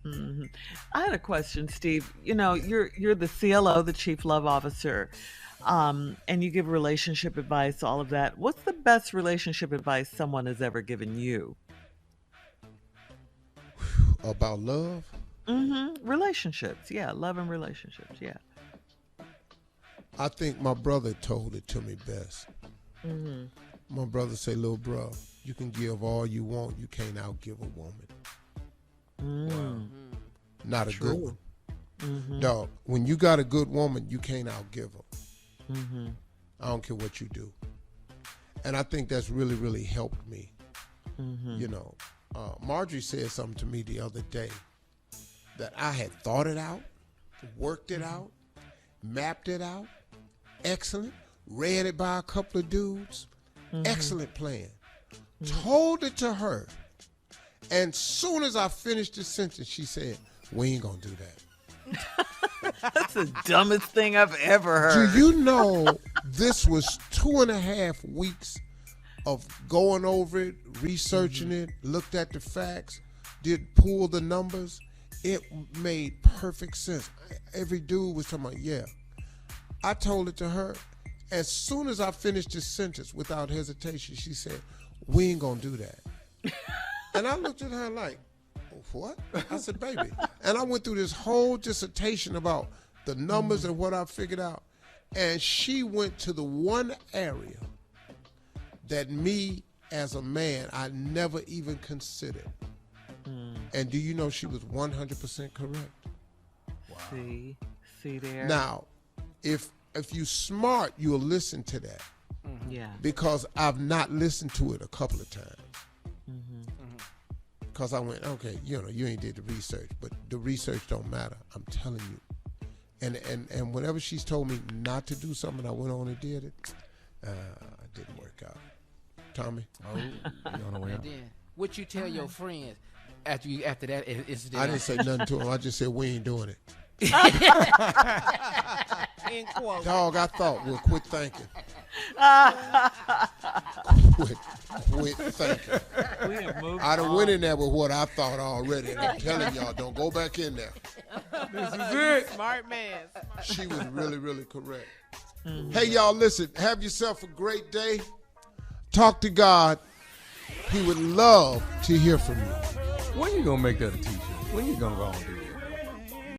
Mm-hmm. I had a question, Steve. You're the CLO, the Chief Love Officer, and you give relationship advice, all of that. What's the best relationship advice someone has ever given you? About love? Mm-hmm. Relationships, yeah, love and relationships, yeah. I think my brother told it to me best. Mm-hmm. My brother say, "Little bro, you can give all you want, you can't outgive a woman." Wow. Not a True. good one. Mm-hmm. Dog, when you got a good woman, you can't outgive her. Mm-hmm. I don't care what you do. And I think that's really, really helped me. Mm-hmm. Marjorie said something to me the other day that I had thought it out, worked it out, mapped it out, excellent, read it by a couple of dudes, excellent plan, told it to her. And soon as I finished the sentence, she said, "We ain't gonna do that." That's the dumbest thing I've ever heard. Do you know this was 2.5 weeks of going over it, researching it, looked at the facts, pulled the numbers. It made perfect sense. Every dude was talking about, yeah. I told it to her. As soon as I finished the sentence, without hesitation, she said, "We ain't gonna do that." And I looked at her like, "What?" I said, "Baby." And I went through this whole dissertation about the numbers and what I figured out. And she went to the one area that me as a man, I never even considered. And do you know she was 100% correct? Wow. See there. Now, if you smart, you'll listen to that. Yeah. Because I've not listened to it a couple of times. Because I went, okay, you ain't did the research, but the research don't matter. I'm telling you. And whenever she's told me not to do something, I went on and did it. It didn't work out. Tommy? Oh, you on the way out. Then, what you tell your friends? after that incident? I didn't say nothing to him. I just said we ain't doing it. In quote. Dog, I thought we'll quit thinking. Quit thinking. We have moved I done on. went in there with what I thought already, and I'm telling y'all, don't go back in there. This is it. Smart man. She was really, really correct. Mm-hmm. Hey, y'all, listen. Have yourself a great day. Talk to God. He would love to hear from you. When you gonna make that a t-shirt? When you gonna go and do that?